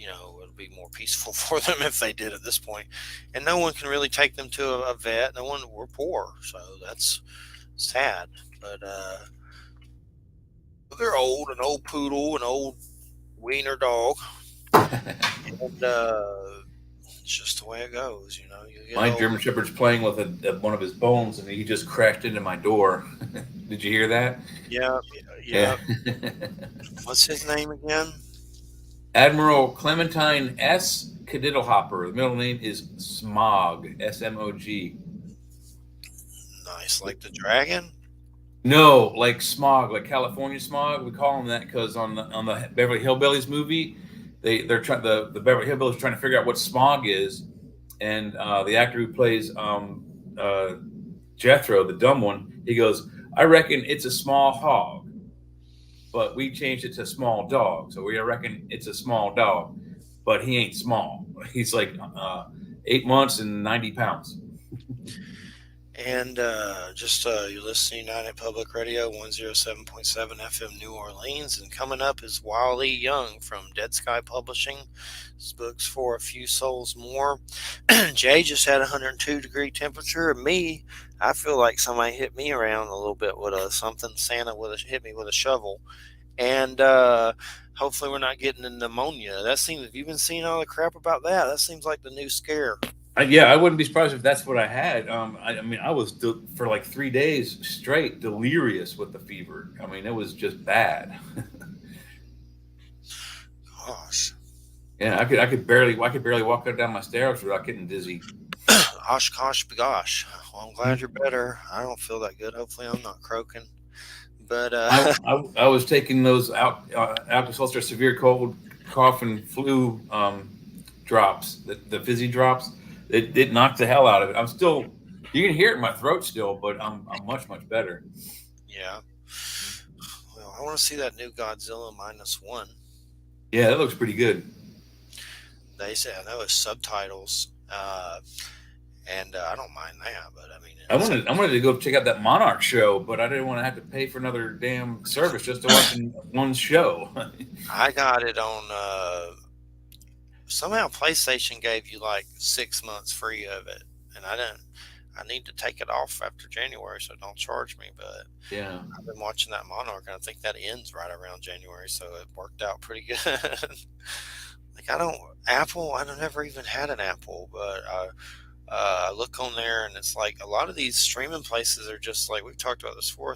It'll be more peaceful for them if they did at this point. And no one can really take them to a vet. No one. We're poor, so that's sad. But they're old, an old poodle, an old wiener dog, and it's just the way it goes. You get
My
old.
German Shepherd's playing with one of his bones, and he just crashed into my door. Did you hear that?
Yeah,
Yeah.
yeah. What's his name again?
Admiral Clementine S. Cadittlehopper. The middle name is Smog. Smog.
Nice, like the dragon.
No, like smog, like California smog. We call them that because on the Beverly Hillbillies movie, they're trying the Beverly Hillbillies are trying to figure out what smog is, and the actor who plays Jethro, the dumb one, he goes, "I reckon it's a small hog, but we changed it to small dog, so we reckon it's a small dog, but he ain't small. He's like 8 months and 90 pounds."
And you're listening to United Public Radio 107.7 FM New Orleans. And coming up is Wile Young from Dead Sky Publishing. His book's For a Few Souls More. Jay just had 102-degree temperature. And me, I feel like somebody hit me around a little bit with something. Santa hit me with a shovel. And hopefully we're not getting a pneumonia. Have you been seeing all the crap about that? That seems like the new scare.
Yeah, I wouldn't be surprised if that's what I had. I mean, I was for like 3 days straight delirious with the fever. I mean, it was just bad.
Gosh.
Yeah, I could barely walk down my stairs without getting dizzy.
Gosh, gosh. Well, I'm glad you're better. I don't feel that good. Hopefully, I'm not croaking. But
I was taking those Alka-Seltzer severe cold, cough, and flu drops, the fizzy drops. It knocked the hell out of it. You can hear it in my throat still, but I'm much better.
yeah. Well, I want to see that new Godzilla -1.
Yeah, that looks pretty good.
They say I know it's subtitles, and I don't mind that. But I mean,
I wanted to go check out that Monarch show, but I didn't want to have to pay for another damn service just to watch one show.
I got it on. Somehow PlayStation gave you like 6 months free of it, and I didn't. I need to take it off after January, so don't charge me. But
Yeah.
I've been watching that Monarch, and I think that ends right around January, so it worked out pretty good. Like I don't never even had an Apple, but I look on there, and it's like a lot of these streaming places are just like we've talked about this before.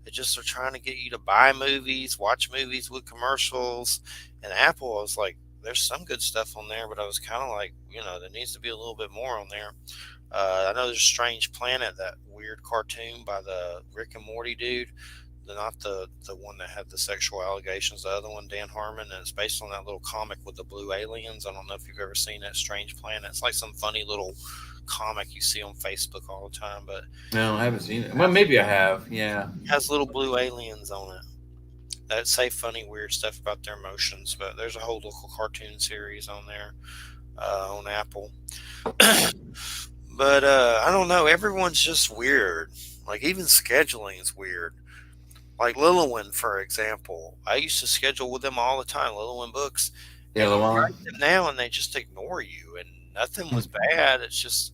They just are trying to get you to buy movies, watch movies with commercials. And Apple, I was like, there's some good stuff on there, but I was kind of like, there needs to be a little bit more on there. I know there's Strange Planet, that weird cartoon by the Rick and Morty dude. Not the one that had the sexual allegations, the other one, Dan Harmon, and it's based on that little comic with the blue aliens. I don't know if you've ever seen that Strange Planet. It's like some funny little comic you see on Facebook all the time, but
No, I haven't seen it. Well, maybe I have. Yeah.
has little blue aliens on it that say funny, weird stuff about their emotions. But there's a whole local cartoon series on there on Apple. But I don't know. Everyone's just weird. Like even scheduling is weird. Like Lilywin, for example, I used to schedule with them all the time, Lilywin Books,
Yeah,
and you
Llewellyn.
write them now and they just ignore you, and nothing was bad. It's just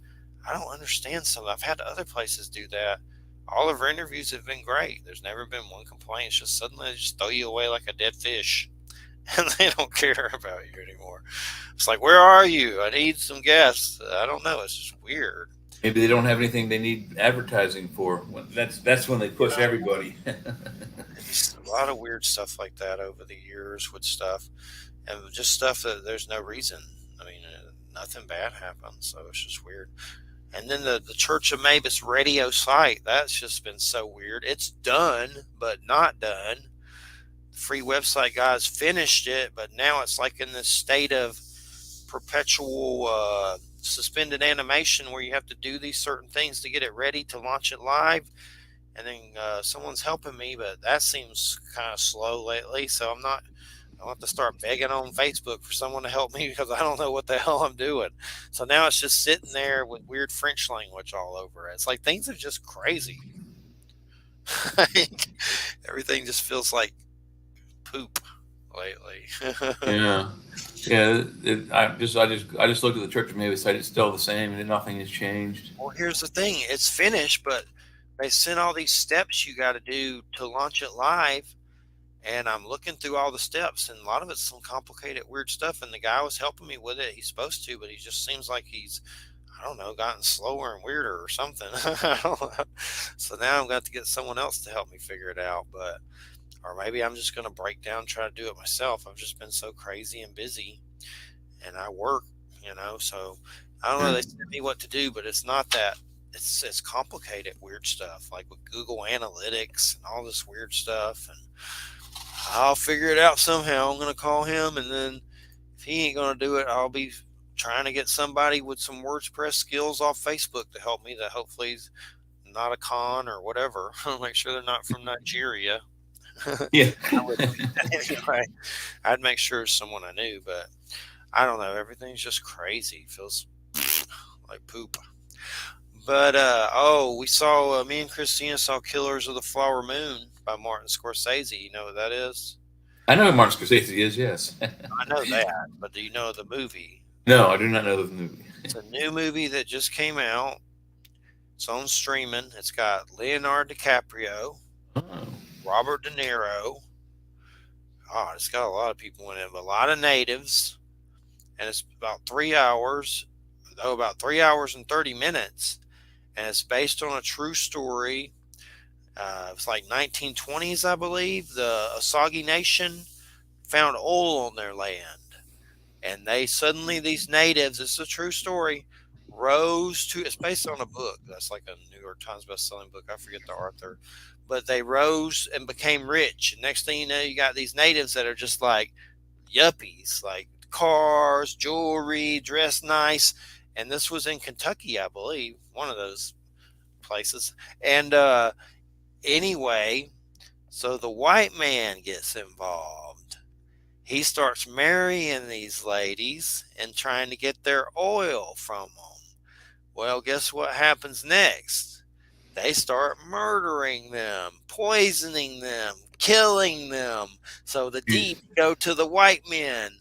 I don't understand some. I've had other places do that. All of our interviews have been great. There's never been one complaint. It's just suddenly they just throw you away like a dead fish, and they don't care about you anymore. It's like, where are you? I need some guests. I don't know. It's just weird.
Maybe they don't have anything they need advertising for. That's when they push everybody.
Just a lot of weird stuff like that over the years with stuff, and just stuff that there's no reason. I mean, nothing bad happens, so it's just weird. And then the Church of Mabus radio site, that's just been so weird. It's done, but not done. The free website guys finished it, but now it's like in this state of perpetual suspended animation where you have to do these certain things to get it ready to launch it live. And then someone's helping me, but that seems kind of slow lately. So I'm not. I'll have to start begging on Facebook for someone to help me because I don't know what the hell I'm doing. So now it's just sitting there with weird French language all over it. It's like things are just crazy. Everything just feels like poop lately.
Yeah. Yeah. I just looked at the Church of Maybe site. It's still the same, and nothing has changed.
Well, here's the thing: it's finished, but they sent all these steps you got to do to launch it live. And I'm looking through all the steps, and a lot of it's some complicated, weird stuff. And the guy was helping me with it. He's supposed to, but he just seems like he's, I don't know, gotten slower and weirder or something. I don't know. So now I'm going to get someone else to help me figure it out. But, or maybe I'm just going to break down, and try to do it myself. I've just been so crazy and busy, and I work, So I don't know. They tell me what to do, but it's not that. It's complicated, weird stuff like with Google Analytics and all this weird stuff, and I'll figure it out somehow. I'm going to call him, and then if he ain't going to do it, I'll be trying to get somebody with some WordPress skills off Facebook to help me. That hopefully is not a con or whatever. Make sure they're not from Nigeria.
Yeah.
Anyway, I'd make sure it's someone I knew, but I don't know. Everything's just crazy. Feels like poop. But we saw me and Christina saw Killers of the Flower Moon by Martin Scorsese. You know what that is?
I know who Martin Scorsese is. Yes.
I know that, but do you know the movie?
No, I do not know the movie.
It's a new movie that just came out. It's on streaming. It's got Leonardo DiCaprio,
Oh.
Robert De Niro. Oh, it's got a lot of people in it, a lot of natives, and it's about 3 hours. Oh, about 3 hours and 30 minutes, and it's based on a true story. It's like 1920s, I believe. The Osage Nation found oil on their land, and these natives, it's a true story, rose to. It's based on a book that's like a New York Times best-selling book. I forget the author, but they rose and became rich. And next thing you know, you got these natives that are just like yuppies, like cars, jewelry, dress nice. And this was in Kentucky, I believe, one of those places. And anyway, so the white man gets involved. He starts marrying these ladies and trying to get their oil from them. Well, guess what happens next? They start murdering them, poisoning them, killing them. So the deep go to the white men,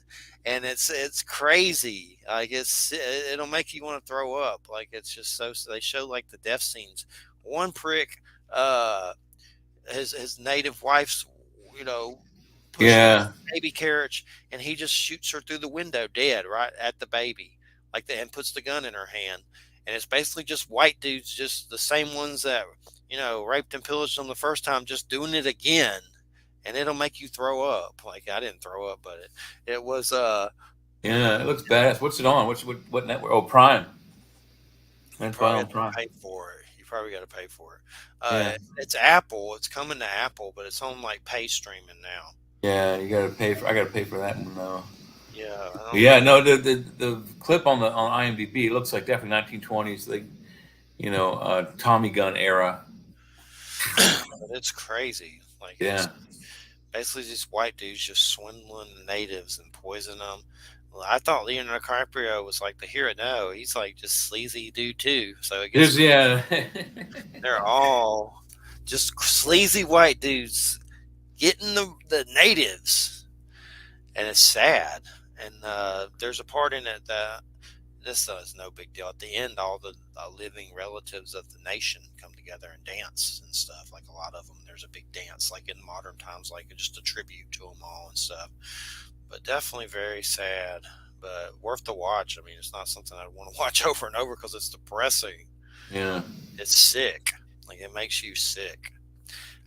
and it's crazy. Like it'll make you want to throw up. Like it's just so. They show like the death scenes. One prick, his native wife's, pushing
Yeah.
the baby carriage, and he just shoots her through the window, dead, right at the baby, like that, and puts the gun in her hand. And it's basically just white dudes, just the same ones that raped and pillaged them the first time, just doing it again, and it'll make you throw up. Like I didn't throw up, but it was
Yeah, it looks badass. What's it on? What network? Oh, Prime.
you
It's
probably
on
have to
Prime.
pay for it. You probably got to pay for it.
Yeah,
It's Apple. It's coming to Apple, but it's on like pay streaming now.
yeah. You gotta pay for. I gotta pay for that one though.
Yeah, I
But
don't
yeah,
know.
no. The clip on IMDb, it looks like definitely 1920s, like Tommy gun era.
But it's crazy. Like it's
Yeah.
basically these white dudes just swindling natives and poisoning them. Well, I thought Leonardo DiCaprio was like the hero. No, he's like just sleazy dude too. So it gets
There's yeah.
they're all just sleazy white dudes getting the natives, and it's sad. And there's a part in it that this is no big deal. At the end, all the living relatives of the nation come together and dance and stuff. Like a lot of them, there's a big dance, like in modern times, like just a tribute to them all and stuff. But definitely very sad, but worth the watch. I mean, it's not something I'd want to watch over and over because it's depressing.
Yeah.
It's sick. Like it makes you sick.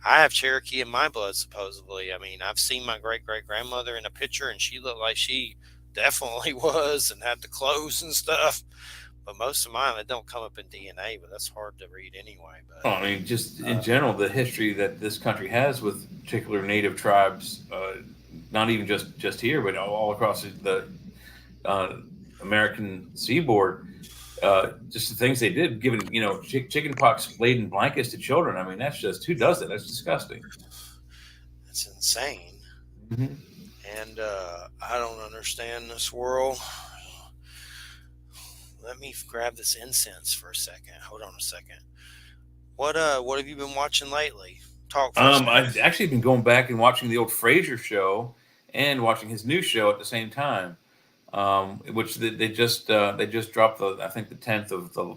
I have Cherokee in my blood, supposedly. I mean, I've seen my great great grandmother in a picture, and she looked like she definitely was and had the clothes and stuff. But most of mine, it don't come up in DNA, but that's hard to read anyway.
Well, I mean, just
But
in general, the history that this country has with particular native tribes, not even just here, but all across the uh, American seaboard, just the things they did, giving chicken pox laden blankets to children. I mean, that's just who does that? That's disgusting.
it's insane.
Hmm.
And I don't understand this world. Let me grab this incense for a second. Hold on a second. What have you been watching lately? Talk for a second.
I've actually been going back and watching the old Frasier show and watching his new show at the same time, which they just dropped I think the 10th of the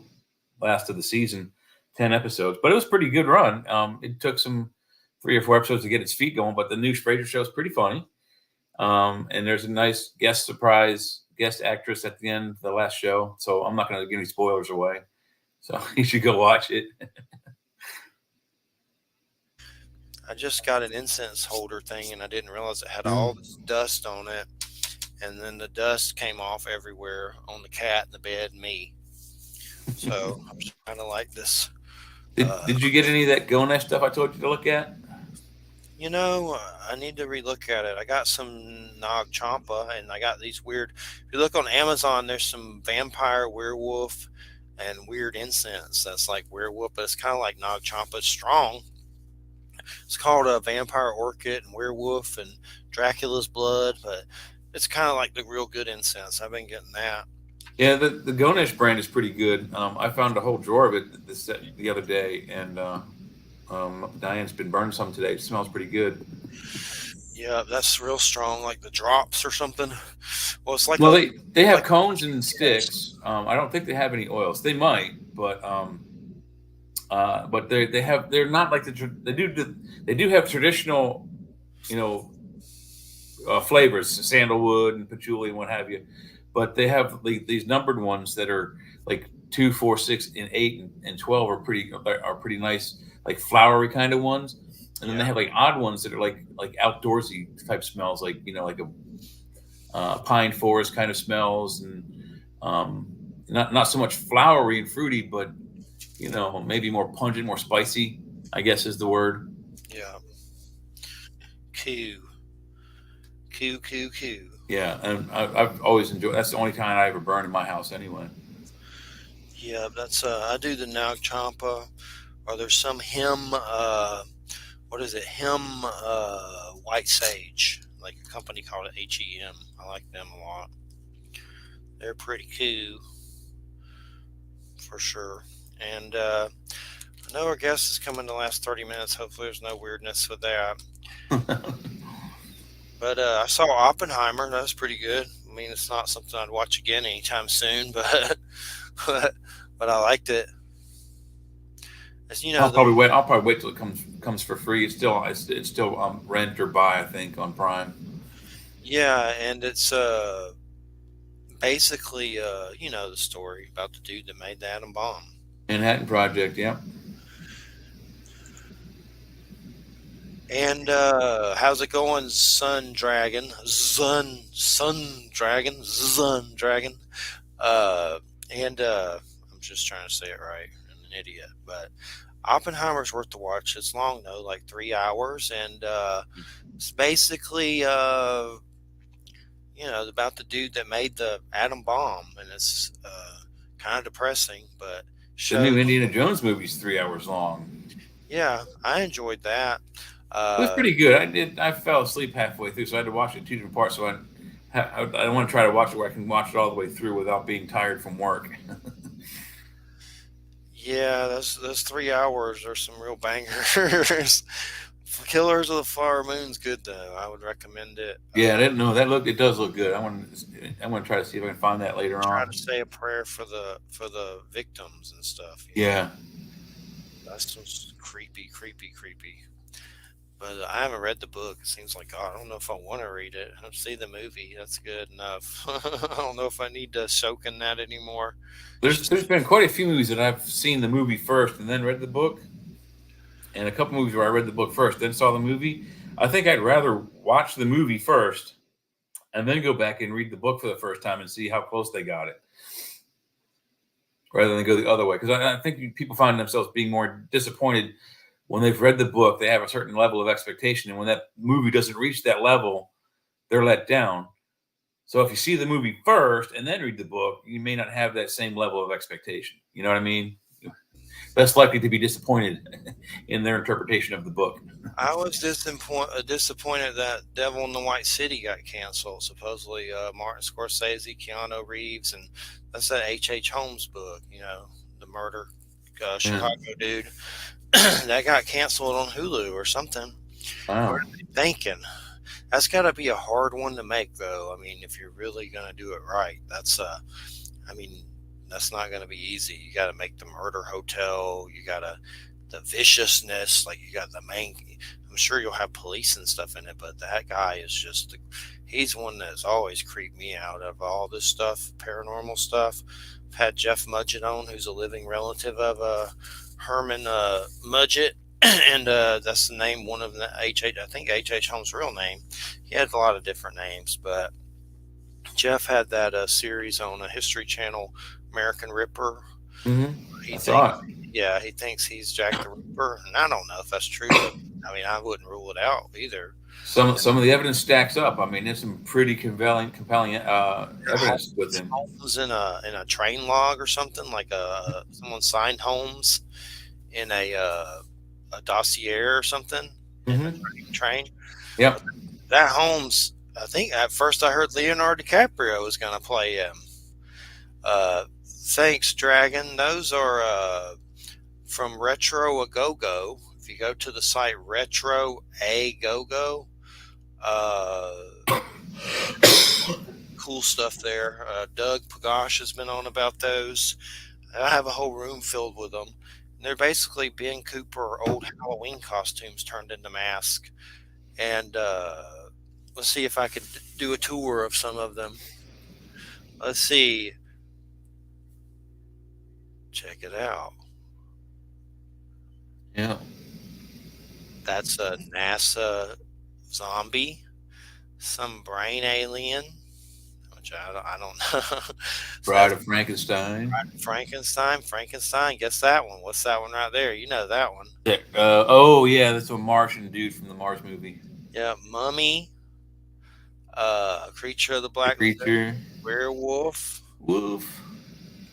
last of the season, 10 episodes, but it was a pretty good run. It took some 3 or 4 episodes to get its feet going, but the new Frasier show is pretty funny. And there's a nice guest actress at the end of the last show, so I'm not going to give any spoilers away. So you should go watch it.
I just got an incense holder thing, and I didn't realize it had all
Mm.
this dust on it. And then the dust came off everywhere on the cat, the bed, and me. So I'm just kind of like this.
Did you get any of that Gonesh stuff I told you to look at?
I need to relook at it. I got some Nag Champa, and I got these weird. If you look on Amazon, there's some vampire, werewolf, and weird incense that's like werewolf, but it's kind of like Nag Champa. It's strong. It's called a vampire orchid and werewolf and Dracula's blood, but it's kind of like the real good incense. I've been getting that.
Yeah, the Gonesh brand is pretty good. I found a whole drawer of it the other day, and Diane's been burning some today. It smells pretty good.
Yeah, that's real strong, like the drops or something. Well, it's like
Well,
a
they have
like
cones and sticks. I don't think they have any oils. They might, but they're not like they do have traditional, you know, flavors, sandalwood and patchouli and what have you. But they have these numbered ones that are like 2, 4, 6, and 8 and 12 are pretty nice, like flowery kind of ones. And then they
yeah,
have like odd ones that are like outdoorsy type smells, like like a pine forest kind of smells, and not so much flowery and fruity, but maybe more pungent, more spicy, I guess is the word.
yeah. Q, Q, Q, Q.
Yeah, and I've always enjoyed. That's the only kind I ever burn in my house, anyway.
Yeah, that's I do the Nag Champa, or there's some him. What is it? Him white sage, like a company called it HEM. I like them a lot. They're pretty cool for sure. And I know our guest is coming the last 30 minutes. Hopefully, there's no weirdness with that. But I saw Oppenheimer. That was pretty good. I mean, it's not something I'd watch again anytime soon, but, but I liked it. As you know,
I'll probably wait till it comes for free. It's still rent or buy, I think, on Prime.
yeah, and it's basically the story about the dude that made the atom bomb.
Manhattan Project. Yeah.
And how's it going, Sun Dragon? Sun Dragon, Sun Dragon. Uh, and I'm just trying to say it right. I'm an idiot, but Oppenheimer's worth the watch. It's long though, like 3 hours, and it's basically about the dude that made the atom bomb, and it's kind of depressing, but
The
shows.
new Indiana Jones movie's 3 hours long.
Yeah, I enjoyed that.
It was
Uh,
pretty good. I fell asleep halfway through, so I had to watch it in two different parts. So I want to try to watch it where I can watch it all the way through without being tired from work.
yeah, those 3 hours are some real bangers. Killers of the Flower Moon's good though. I would recommend it.
Yeah, I didn't know that look. It does look good. I want to try to see if I can find that later
Try
on.
to say a prayer for the victims and stuff.
Yeah,
That's just creepy, creepy, creepy. But I haven't read the book. It seems like I don't know if I want to read it. I've seen the movie. That's good enough. I don't know if I need to soak in that anymore. It's just
there's been quite a few movies that I've seen the movie first and then read the book, and a couple movies where I read the book first then saw the movie. I think I'd rather watch the movie first and then go back and read the book for the first time and see how close they got it, rather than go the other way. Because I think people find themselves being more disappointed when they've read the book. They have a certain level of expectation, and when that movie doesn't reach that level, they're let down. So if you see the movie first and then read the book, you may not have that same level of expectation. You know what I mean? Less likely to be disappointed in their interpretation of the book.
I was disappointed that Devil in the White City got canceled. Supposedly, Martin Scorsese, Keanu Reeves, and that's that H. Holmes book. The murder
Yeah.
Chicago dude that got canceled on Hulu or something. What
Wow.
are they thinking? That's got to be a hard one to make, though. I mean, if you're really gonna do it right, I mean, that's not gonna be easy. You got to make the murder hotel. You got to the viciousness. Like you got the main. I'm sure you'll have police and stuff in it, but that guy is he's one that's always creeped me out of all this stuff, paranormal stuff. I've had Jeff Mudgett on, who's a living relative of Herman Mudgett, and that's the name. One of the I think H. Holmes' real name. He had a lot of different names, but Jeff had that series on a History Channel, American Ripper. He
I
thinks,
saw it.
yeah, he thinks he's Jack the Ripper, and I don't know if that's true, but I mean, I wouldn't rule it out either.
Some of the evidence stacks up. I mean, there's some pretty compelling evidence with him.
Holmes in a train log or something like someone signed Holmes in a dossier or something in the
Hmm.
train.
Yep.
That Holmes, I think at first I heard Leonardo DiCaprio was going to play him. Thanks, Dragon. Those are from Retro A Go Go. If you go to the site Retro A Go Go, uh, cool stuff there. Doug Pagash has been on about those. I have a whole room filled with them. They're basically Ben Cooper old Halloween costumes turned into masks. And let's see if I could do a tour of some of them. Let's see. Check it out.
Yeah.
That's a NASA zombie, some brain alien, which I don't know. So
Bride
that's
of Frankenstein.
Frankenstein. Frankenstein. Guess that one. What's that one right there? You know that one.
Yeah. Oh yeah, that's a Martian dude from the Mars movie.
Yeah. Mummy. Creature of the
The
Black Lagoon,
creature.
Werewolf.
Wolf.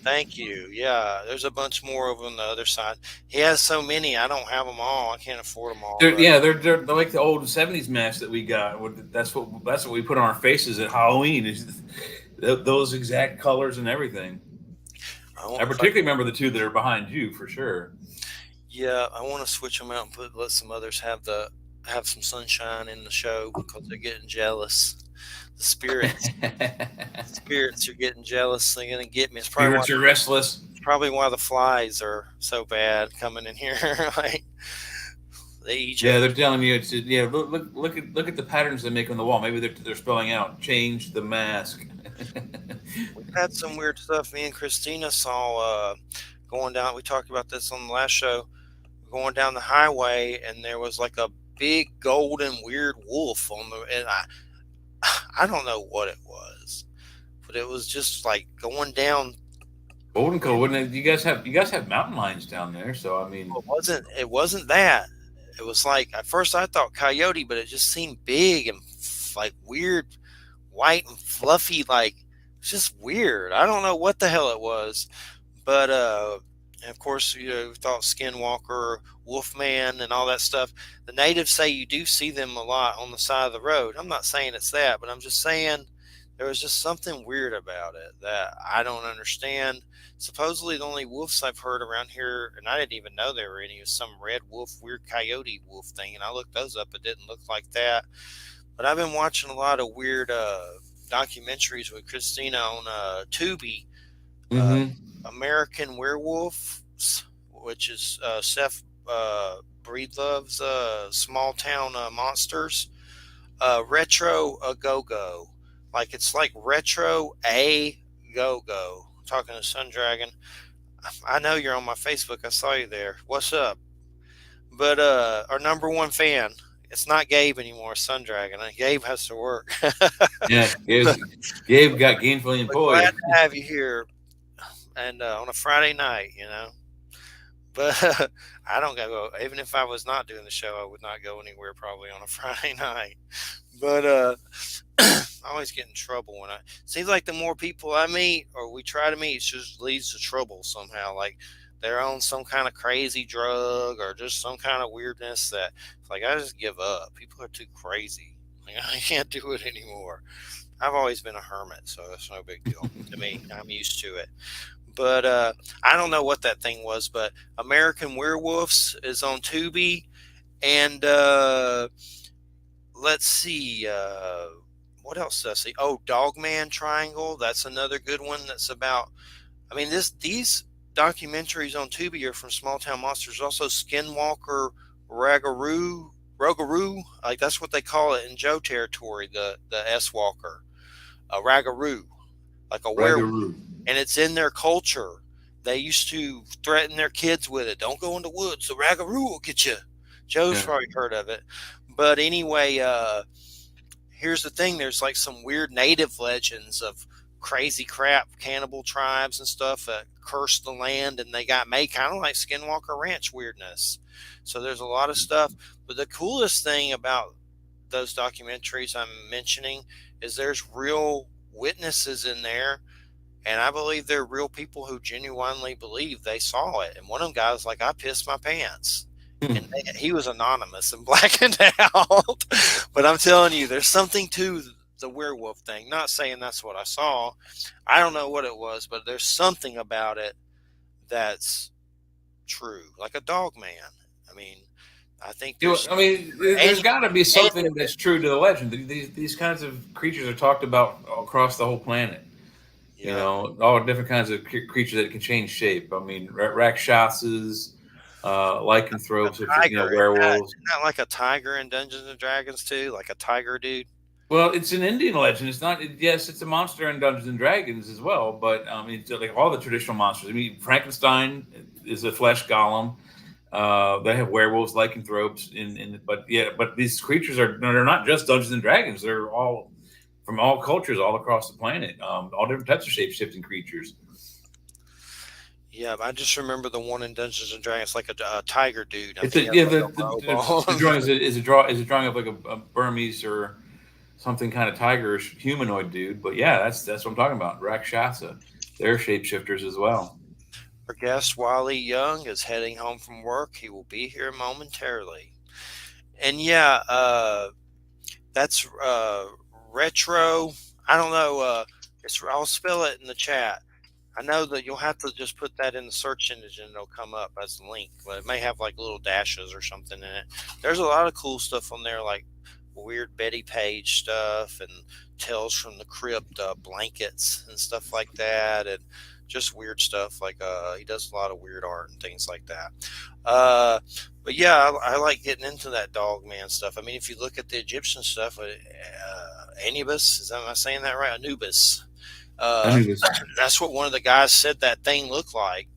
Thank you. Yeah, there's a bunch more over on the other side. He has so many. I don't have them all. I can't afford them all. But
They're like the old '70s masks that we got. That's what we put on our faces at Halloween. Is those exact colors and everything.
I
I
want, if I,
particularly remember the two that are behind you for sure.
yeah, I want to switch them out and let some others have some sunshine in the show because they're getting jealous. The spirits are getting jealous. They're gonna get me.
Spirits are restless.
It's probably why the flies are so bad coming in here. Like they eat
Yeah,
you.
they're telling you. Yeah. Look at the patterns they make on the wall. Maybe they're spelling out change the mask.
We've had some weird stuff. Me and Christina saw going down. We talked about this on the last show. Going down the highway, and there was like a big golden weird wolf on the, and I don't know what it was, but it was just like going down.
Golden Coat, wouldn't it? You guys have mountain lions down there, so I mean,
It wasn't that. It was like at first I thought coyote, but it just seemed big and like weird, white and fluffy. Like it's just weird. I don't know what the hell it was, but and of course, we thought Skinwalker, Wolfman, and all that stuff. The natives say you do see them a lot on the side of the road. I'm not saying it's that, but I'm just saying there was just something weird about it that I don't understand. Supposedly, the only wolves I've heard around here, and I didn't even know there were any, was some red wolf, weird coyote wolf thing. And I looked those up; it didn't look like that. But I've been watching a lot of weird documentaries with Christina on Tubi, uh,
hmm
American Werewolves, which is Seth Breedlove's Small Town Monsters. Retro a Go Go. Like it's like Retro a Go Go. Talking to Sun Dragon. I know you're on my Facebook. I saw you there. What's up? But our number one fan. It's not Gabe anymore, Sun Dragon. Gabe has to work.
yeah,
but,
Gabe got gainfully
but glad
employed.
to have you here and on a Friday night. But I don't go. Even if I was not doing the show, I would not go anywhere probably on a Friday night. But I always get in trouble when I seems like the more people I meet or we try to meet, it just leads to trouble somehow. Like they're on some kind of crazy drug or just some kind of weirdness that it's like I just give up. People are too crazy. Like I can't do it anymore. I've always been a hermit, so that's no big deal to me. I'm used to it. But I don't know what that thing was, but American Werewolves is on Tubi, and let's see, what else does I see? Oh, Dogman Triangle. That's another good one. That's about. I mean, these documentaries on Tubi are from Small Town Monsters. Also, Skinwalker Rogaroo. Like that's what they call it in Joe territory. The S Walker, a Ragaroo, like a werewolf,
Ragaroo.
and it's in their culture. They used to threaten their kids with it. Don't go in the woods. The Ragaroo will get you. Joe's
Yeah.
probably heard of it. But anyway, here's the thing. There's like some weird native legends of crazy crap, cannibal tribes and stuff that cursed the land and they got made kind of like Skinwalker Ranch weirdness. So there's a lot of stuff. But the coolest thing about those documentaries I'm mentioning is there's real witnesses in there, and I believe they're real people who genuinely believe they saw it. And one of them guys like, I pissed my pants. And
Hmm.
he was anonymous and blackened out. But I'm telling you, there's something to the werewolf thing. Not saying that's what I saw. I don't know what it was, but there's something about it that's true. Like a dog man. I mean, I think there's
I mean,
any,
there's got to be
any
something that's true to the legend. These kinds of creatures are talked about across the whole planet.
yeah.
All different kinds of creatures that can change shape. I mean, rakshasas, lycanthropes, which are,
Tiger.
werewolves.
Isn't that like a tiger in Dungeons and Dragons too? Like a tiger dude?
Well, it's an Indian legend. It's not. Yes, it's a monster in Dungeons and Dragons as well. But it's like all the traditional monsters. I mean, Frankenstein is a flesh golem. They have werewolves, lycanthropes, but these creatures they're not just Dungeons and Dragons. They're all from all cultures, all across the planet. All different types of shape shifting creatures.
Yeah, I just remember the one in Dungeons and Dragons, like a tiger dude. I
It's a,
think he
yeah.
has like a robe
The
on.
drawing is a drawing of like a Burmese or something kind of tigerish humanoid dude. But yeah, that's what I'm talking about. Rakshasa, they're shapeshifters as well.
Our guest Wile Young is heading home from work. He will be here momentarily. And yeah, that's retro. I don't know. I'll spell it in the chat. I know that you'll have to just put that in the search engine and it'll come up as a link, but it may have like little dashes or something in it. There's a lot of cool stuff on there, like weird Betty Page stuff and Tales from the Crypt blankets and stuff like that, and just weird stuff. Like he does a lot of weird art and things like that. Uh, but yeah, I like getting into that dog man stuff. I mean, if you look at the Egyptian stuff, Anubis, am I saying that right? Anubis.
I
Uh,
knew this.
that's what one of the guys said that thing looked like.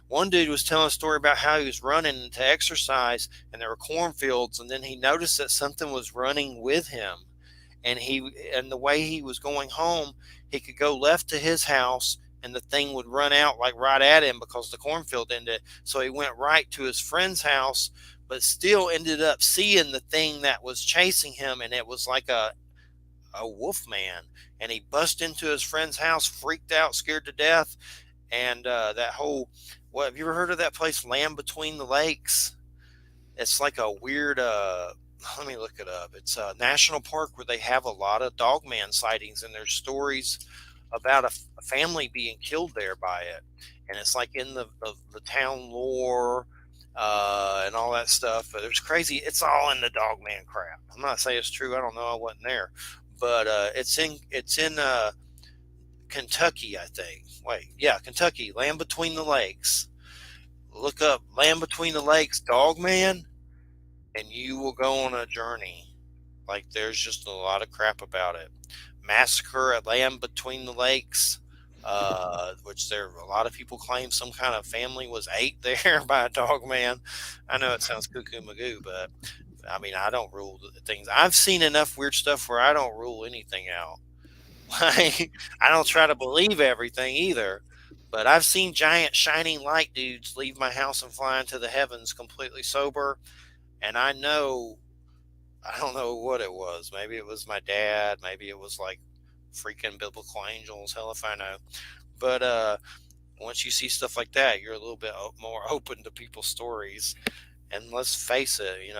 One dude was telling a story about how he was running to exercise and there were cornfields, and then he noticed that something was running with him. And the way he was going home, he could go left to his house and the thing would run out like right at him because the cornfield ended. So he went right to his friend's house, but still ended up seeing the thing that was chasing him, and it was like a wolf man. And he bust into his friend's house, freaked out, scared to death. And that whole, what, have you ever heard of that place, Land Between the Lakes? It's like a weird, let me look it up. It's a national park where they have a lot of dogman sightings, and there's stories about a family being killed there by it. And it's like in the town lore and all that stuff. But it's crazy. It's all in the dogman crap. I'm not saying it's true. I don't know. I wasn't there. But it's in Kentucky, I think. Wait, yeah, Kentucky, Land Between the Lakes. Look up Land Between the Lakes Dogman, and you will go on a journey. Like, there's just a lot of crap about it. Massacre at Land Between the Lakes, which there a lot of people claim some kind of family was ate there by a dog man. I know it sounds cuckoo magoo, but I mean, I don't rule things. I've seen enough weird stuff where I don't rule anything out. Like, I don't try to believe everything either. But I've seen giant shining light dudes leave my house and fly into the heavens completely sober. And I don't know what it was. Maybe it was my dad. Maybe it was like freaking biblical angels. Hell if I know. But once you see stuff like that, you're a little bit more open to people's stories. And let's face it, you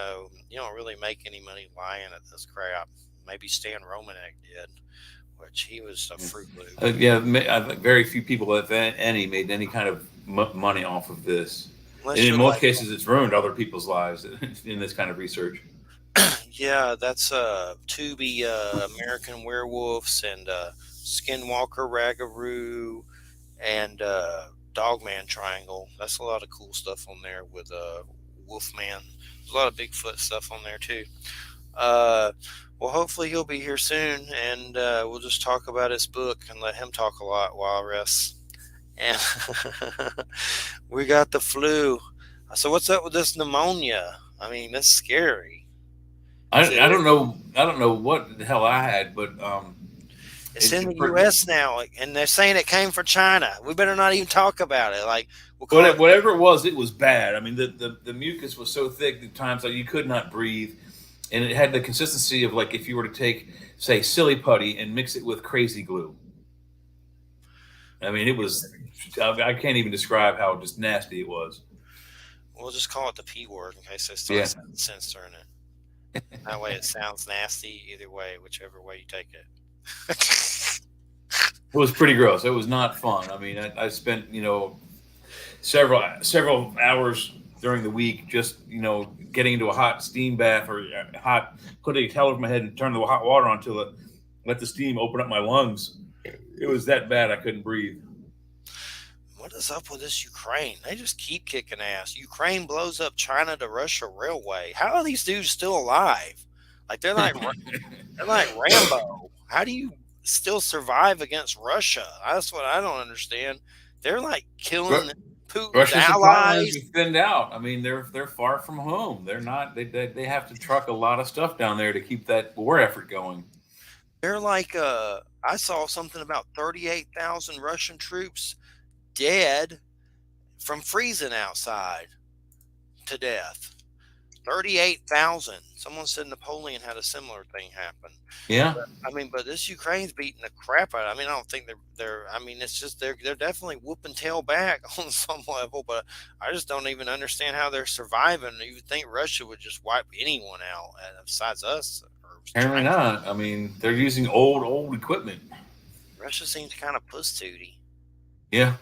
don't really make any money lying at this crap. Maybe Stan Romanek did, which he was a Fruit Loop.
Yeah, I think very few people, if any, made any kind of money off of this. And
Unless
in
you're
most
like,
cases, it's ruined other people's lives in this kind of research.
yeah, that's Tubi, American Werewolves, and Skinwalker Ragaroo, and Dogman Triangle. That's a lot of cool stuff on there with Wolfman. There's a lot of Bigfoot stuff on there too. Uh, well, hopefully he'll be here soon, and we'll just talk about his book and let him talk a lot while I rest. And we got the flu. So what's up with this pneumonia? I mean, that's scary. Is it?
I don't know. I don't know what the hell I had, but
It's in the U.S. now, and they're saying it came from China. We better not even talk about it. Like, we'll call it
whatever it was bad. I mean, the mucus was so thick at times like you could not breathe, and it had the consistency of like if you were to take, say, silly putty and mix it with crazy glue. I mean, it was. I can't even describe how just nasty it was.
We'll just call it the P word in case they
Yeah.
start censoring it. That way, it sounds nasty either way, whichever way you take it.
It was pretty gross. It was not fun. I mean, I spent several hours during the week just getting into a hot steam bath or putting a towel over my head and turn the hot water on to it, let the steam open up my lungs. It was that bad I couldn't breathe.
What is up with this Ukraine? They just keep kicking ass. Ukraine blows up China to Russia railway. How are these dudes still alive? Like, they're like Rambo. How do you still survive against Russia? That's what I don't understand. They're like killing Putin's
Russia's supply lines
allies.
are thinned out. I mean, they're far from home. They're not. They have to truck a lot of stuff down there to keep that war effort going.
They're like I saw something about 38,000 Russian troops dead from freezing outside to death. 38,000. Someone said Napoleon had a similar thing happen.
Yeah.
But this Ukraine's beating the crap out. I mean, I don't think they're. I mean, it's just they're definitely whooping tail back on some level. But I just don't even understand how they're surviving. You would think Russia would just wipe anyone out besides us.
Apparently not. I mean, they're using old equipment.
Russia seems kind of puss tooty.
Yeah.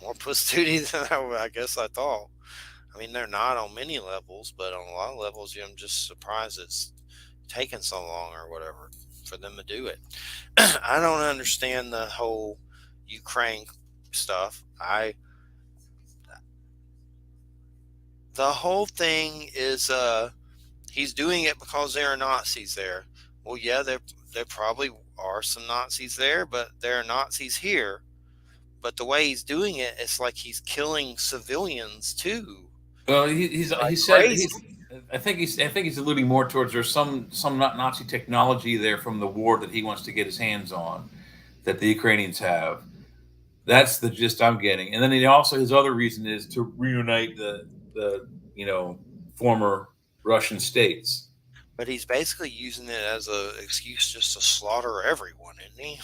More puss tooty than I guess I thought. I mean, they're not on many levels, but on a lot of levels, I'm just surprised it's taken so long or whatever for them to do it. I don't understand the whole Ukraine stuff. The whole thing is he's doing it because there are Nazis there. Well, yeah, there probably are some Nazis there, but there are Nazis here. but the way he's doing it, it's like he's killing civilians too,
Well, he
like
said
crazy.
he's. I think he's alluding more towards there's some Nazi technology there from the war that he wants to get his hands on that the Ukrainians have. That's the gist I'm getting. And then also his other reason is to reunite the former Russian states.
But he's basically using it as a excuse just to slaughter everyone, isn't he?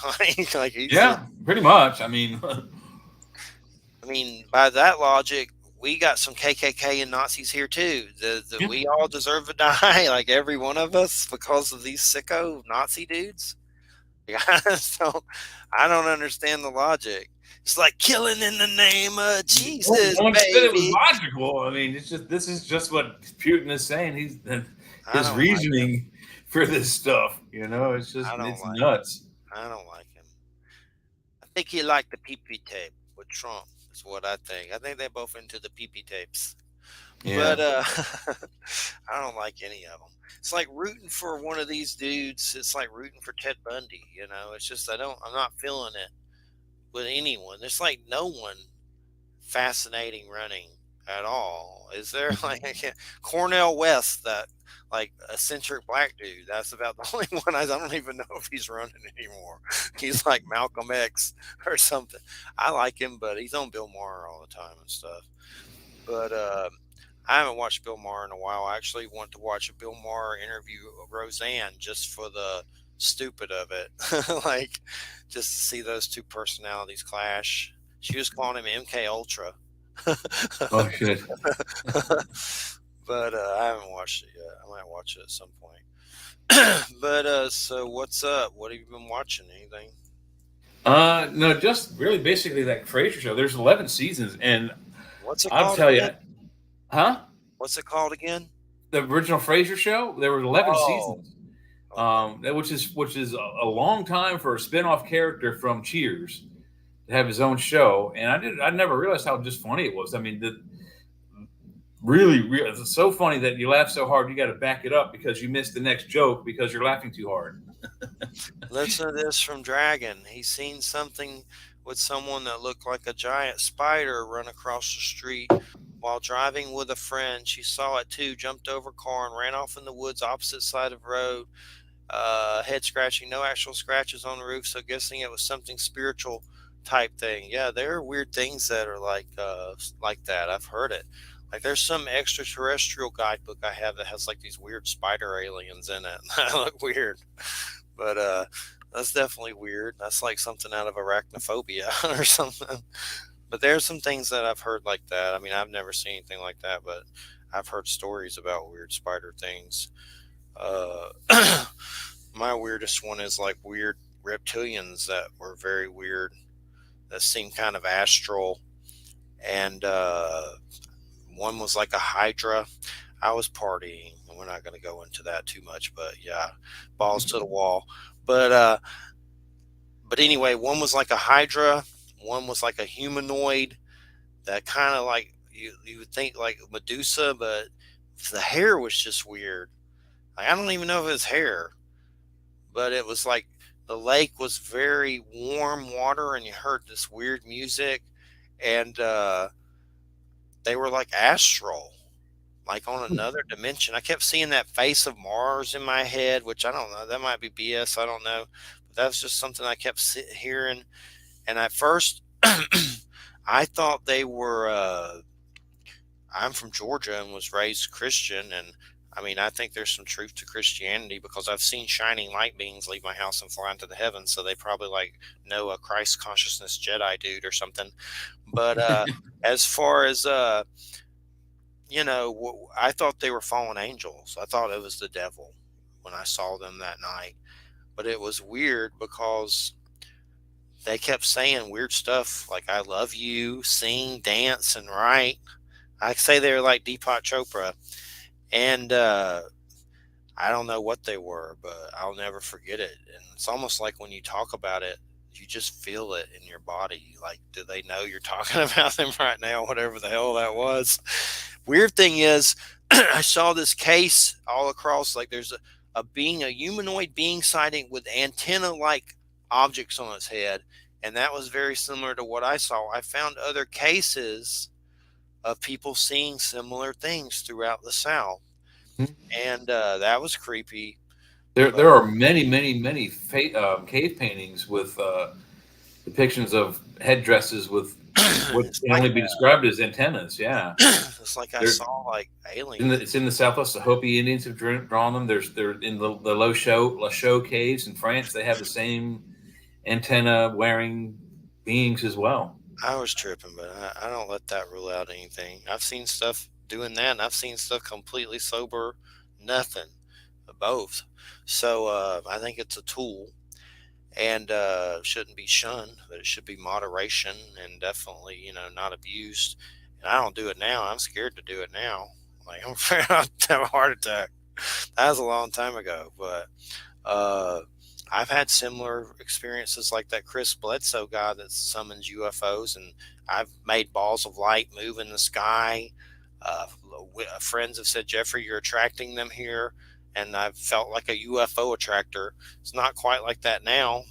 Like he's just,
Yeah, pretty much. I mean,
I mean, by that logic, we got some KKK and Nazis here too.
yeah.
We all deserve to die, like every one of us, because of these sicko Nazi dudes. I don't understand the logic. It's like killing in the name of
No
Jesus,
one said it was
baby.
logical. I mean, it's just this is just what Putin is saying.
I
His
don't like him.
reasoning for this stuff.
I don't
It's
like him.
nuts.
I don't like him. I think he liked the PP tape with Trump. Is what I think. I think they're both into the PP tapes. But
Yeah.
I don't like any of them. It's like rooting for one of these dudes. It's like rooting for Ted Bundy. It's just I'm not feeling it with anyone. There's like no one fascinating running at all. Is there like Cornell West, that like eccentric black dude? That's about the only one. I don't even know if he's running anymore. He's like Malcolm X or something. I like him, but he's on Bill Maher all the time and stuff. But I haven't watched Bill Maher in a while. I actually want to watch a Bill Maher interview of Roseanne just for the stupid of it, like just to see those two personalities clash. She was calling him MK Ultra,
Oh shit.
but I haven't watched it yet. I might watch it at some point. But so what's up? What have you been watching? Anything?
No, just really basically that Frasier show. There's 11 seasons, and
What's it
I'll
called
tell you,
again?
huh?
What's it called again?
The original Frasier show. There were 11
Oh,
seasons,
okay.
which is a long time for a spin-off character from Cheers to have his own show. And I never realized how just funny it was. I mean, it's so funny that you laugh so hard you got to back it up because you missed the next joke because you're laughing too hard.
Listen to this from Dragon. He's seen something with someone that looked like a giant spider run across the street while driving with a friend. She saw it too, jumped over a car and ran off in the woods opposite side of the road. Head scratching, no actual scratches on the roof, so guessing it was something spiritual type thing. Yeah, there are weird things that are like that. I've heard it. Like there's some extraterrestrial guidebook I have that has like these weird spider aliens in it. That look weird. But that's definitely weird. That's like something out of arachnophobia or something. But there's some things that I've heard like that. I mean, I've never seen anything like that, but I've heard stories about weird spider things. Uh, my weirdest one is like weird reptilians that were very weird, that seemed kind of astral. And one was like a hydra. I was partying. We're not going to go into that too much, but yeah, balls to the wall. But anyway, one was like a hydra. One was like a humanoid that kind of like you would think like Medusa, but the hair was just weird. Like, I don't even know if it was hair, but it was like the lake was very warm water, and you heard this weird music, and they were like astral, like on another dimension. I kept seeing that face of Mars in my head, which I don't know. That might be BS. I don't know. But that was just something I kept hearing. And at first, I thought they were. I'm from Georgia and was raised Christian, and I mean, I think there's some truth to Christianity because I've seen shining light beings leave my house and fly into the heavens. So they probably like know a Christ consciousness Jedi dude or something. But as far as I thought they were fallen angels. I thought it was the devil when I saw them that night. But it was weird because they kept saying weird stuff like "I love you," sing, dance, and write. I say they were like Deepak Chopra, and I don't know what they were, but I'll never forget it. And it's almost like when you talk about it, you just feel it in your body. Like, do they know you're talking about them right now? Whatever the hell that was. Weird thing is, I saw this case all across. Like, there's a humanoid being sighting with antenna like objects on its head. and that was very similar to what I saw. I found other cases of people seeing similar things throughout the South, and that was creepy. But
There are many, many, many cave paintings with depictions of headdresses with what
it's
can
like
only be described as antennas. Yeah,
it's like I
they're
saw like
it's
aliens.
in the Southwest. The Hopi Indians have drawn them. They're in the La Chaux caves in France. They have the same antenna wearing beings as well.
I was tripping, but I don't let that rule out anything. I've seen stuff doing that, and I've seen stuff completely sober, nothing, both. So I think it's a tool, and shouldn't be shunned, but it should be moderation and definitely, not abused. And I don't do it now. I'm scared to do it now. Like I'm afraid I'll have a heart attack. That was a long time ago, but uh, I've had similar experiences like that Chris Bledsoe guy that summons UFOs, and I've made balls of light move in the sky. Friends have said, Jeffrey, you're attracting them here. And I've felt like a UFO attractor. It's not quite like that now.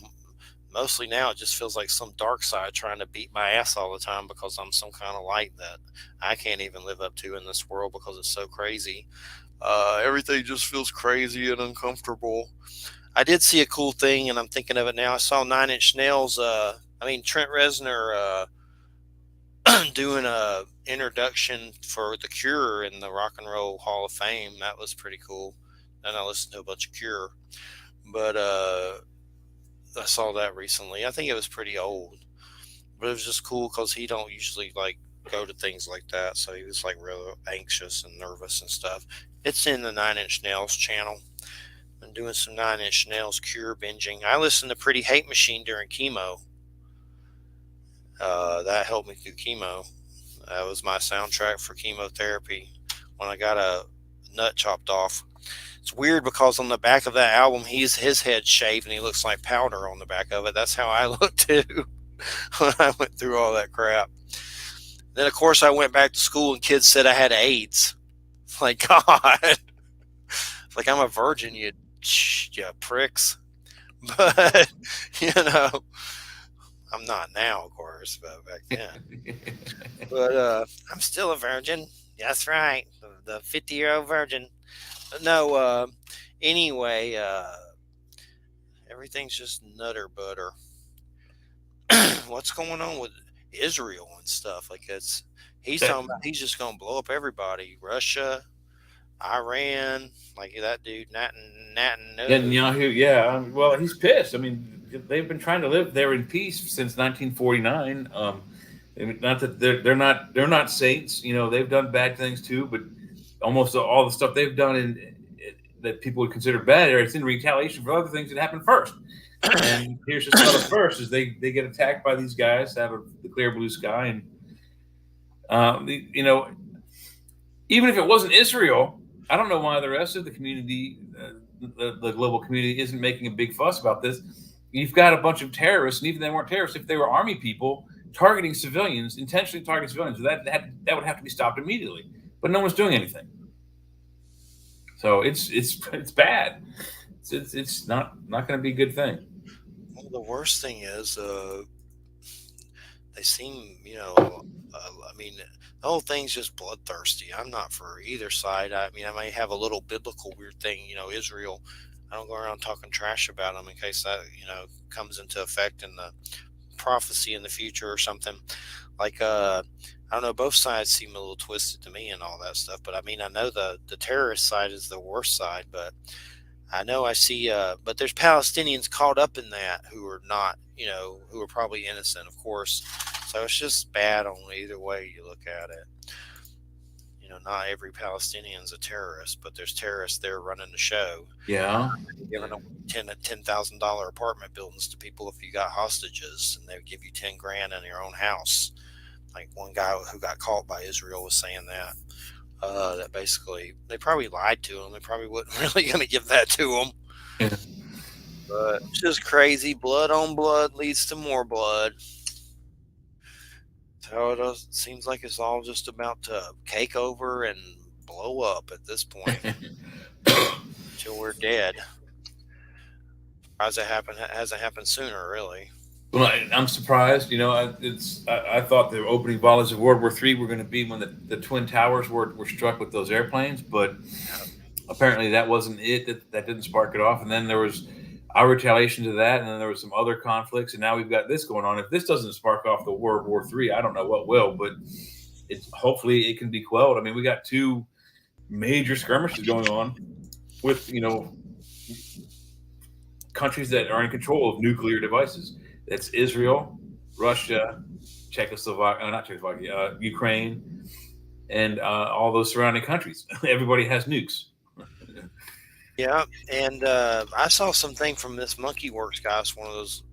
Mostly now, it just feels like some dark side trying to beat my ass all the time because I'm some kind of light that I can't even live up to in this world because it's so crazy. Everything just feels crazy and uncomfortable. I did see a cool thing, and I'm thinking of it now. I saw Nine Inch Nails. Trent Reznor doing a introduction for The Cure in the Rock and Roll Hall of Fame. That was pretty cool. And I listened to a bunch of Cure, but I saw that recently. I think it was pretty old, but it was just cool because he don't usually like go to things like that. So he was like real anxious and nervous and stuff. It's in the Nine Inch Nails channel. I'm doing some Nine Inch Nails Cure binging. I listened to Pretty Hate Machine during chemo. That helped me through chemo. That was my soundtrack for chemotherapy when I got a nut chopped off. It's weird because on the back of that album, his head shaved and he looks like powder on the back of it. That's how I look too when I went through all that crap. Then of course I went back to school and kids said I had AIDS. It's like God, it's like I'm a virgin, you pricks. But you know, I'm not now, of course, but back then. But I'm still a virgin. That's right, the 50-year-old virgin. No, anyway, everything's just nutter butter. What's going on with Israel and stuff? Like he's
That
talking about he's just gonna blow up everybody. Russia, Iran, like that dude Netanyahu.
Netanyahu, yeah. Well, he's pissed. I mean, they've been trying to live there in peace since 1949. Not that they're not saints. You know, they've done bad things too, but almost all the stuff they've done that people would consider bad, it's in retaliation for other things that happened first. And here's just how the first is they get attacked by these guys out of the clear blue sky, and you know, even if it wasn't Israel, I don't know why the rest of the community, the global community, isn't making a big fuss about this. You've got a bunch of terrorists, and even if they weren't terrorists, if they were army people targeting civilians, intentionally targeting civilians, that would have to be stopped immediately. But no one's doing anything. So it's bad. It's not going to be a good thing.
Well, the worst thing is, they seem, the whole thing's just bloodthirsty. I'm not for either side. I mean, I may have a little biblical weird thing, Israel. I don't go around talking trash about them in case that, comes into effect in the prophecy in the future or something. Like, I don't know, both sides seem a little twisted to me and all that stuff. But I mean, I know the terrorist side is the worst side, but I know I see, but there's Palestinians caught up in that who are not, who are probably innocent, of course. So it's just bad on either way you look at it. Not every Palestinian's a terrorist, but there's terrorists there running the show.
Yeah.
Giving away $10,000 apartment buildings to people if you got hostages, and they would give you 10 grand in your own house. Like one guy who got caught by Israel was saying that. That basically they probably lied to him. They probably wasn't really going to give that to him.
Yeah.
But it's just crazy. Blood on blood leads to more blood. So it seems like it's all just about to cake over and blow up at this point until we're dead. Hasn't happened sooner, really.
Well, I'm surprised. I thought the opening volleys of World War III were going to be when the Twin Towers were struck with those airplanes, but apparently that wasn't it. That didn't spark it off. And then there was our retaliation to that, and then there was some other conflicts, and now we've got this going on. If this doesn't spark off the World War III, I don't know what will. But it's hopefully it can be quelled. I mean, we got two major skirmishes going on with countries that are in control of nuclear devices. That's Israel, Russia, Czechoslovakia, not Czechoslovakia, Ukraine, and all those surrounding countries. Everybody has nukes.
Yeah, and I saw something from this Monkey Works guy. It's one of those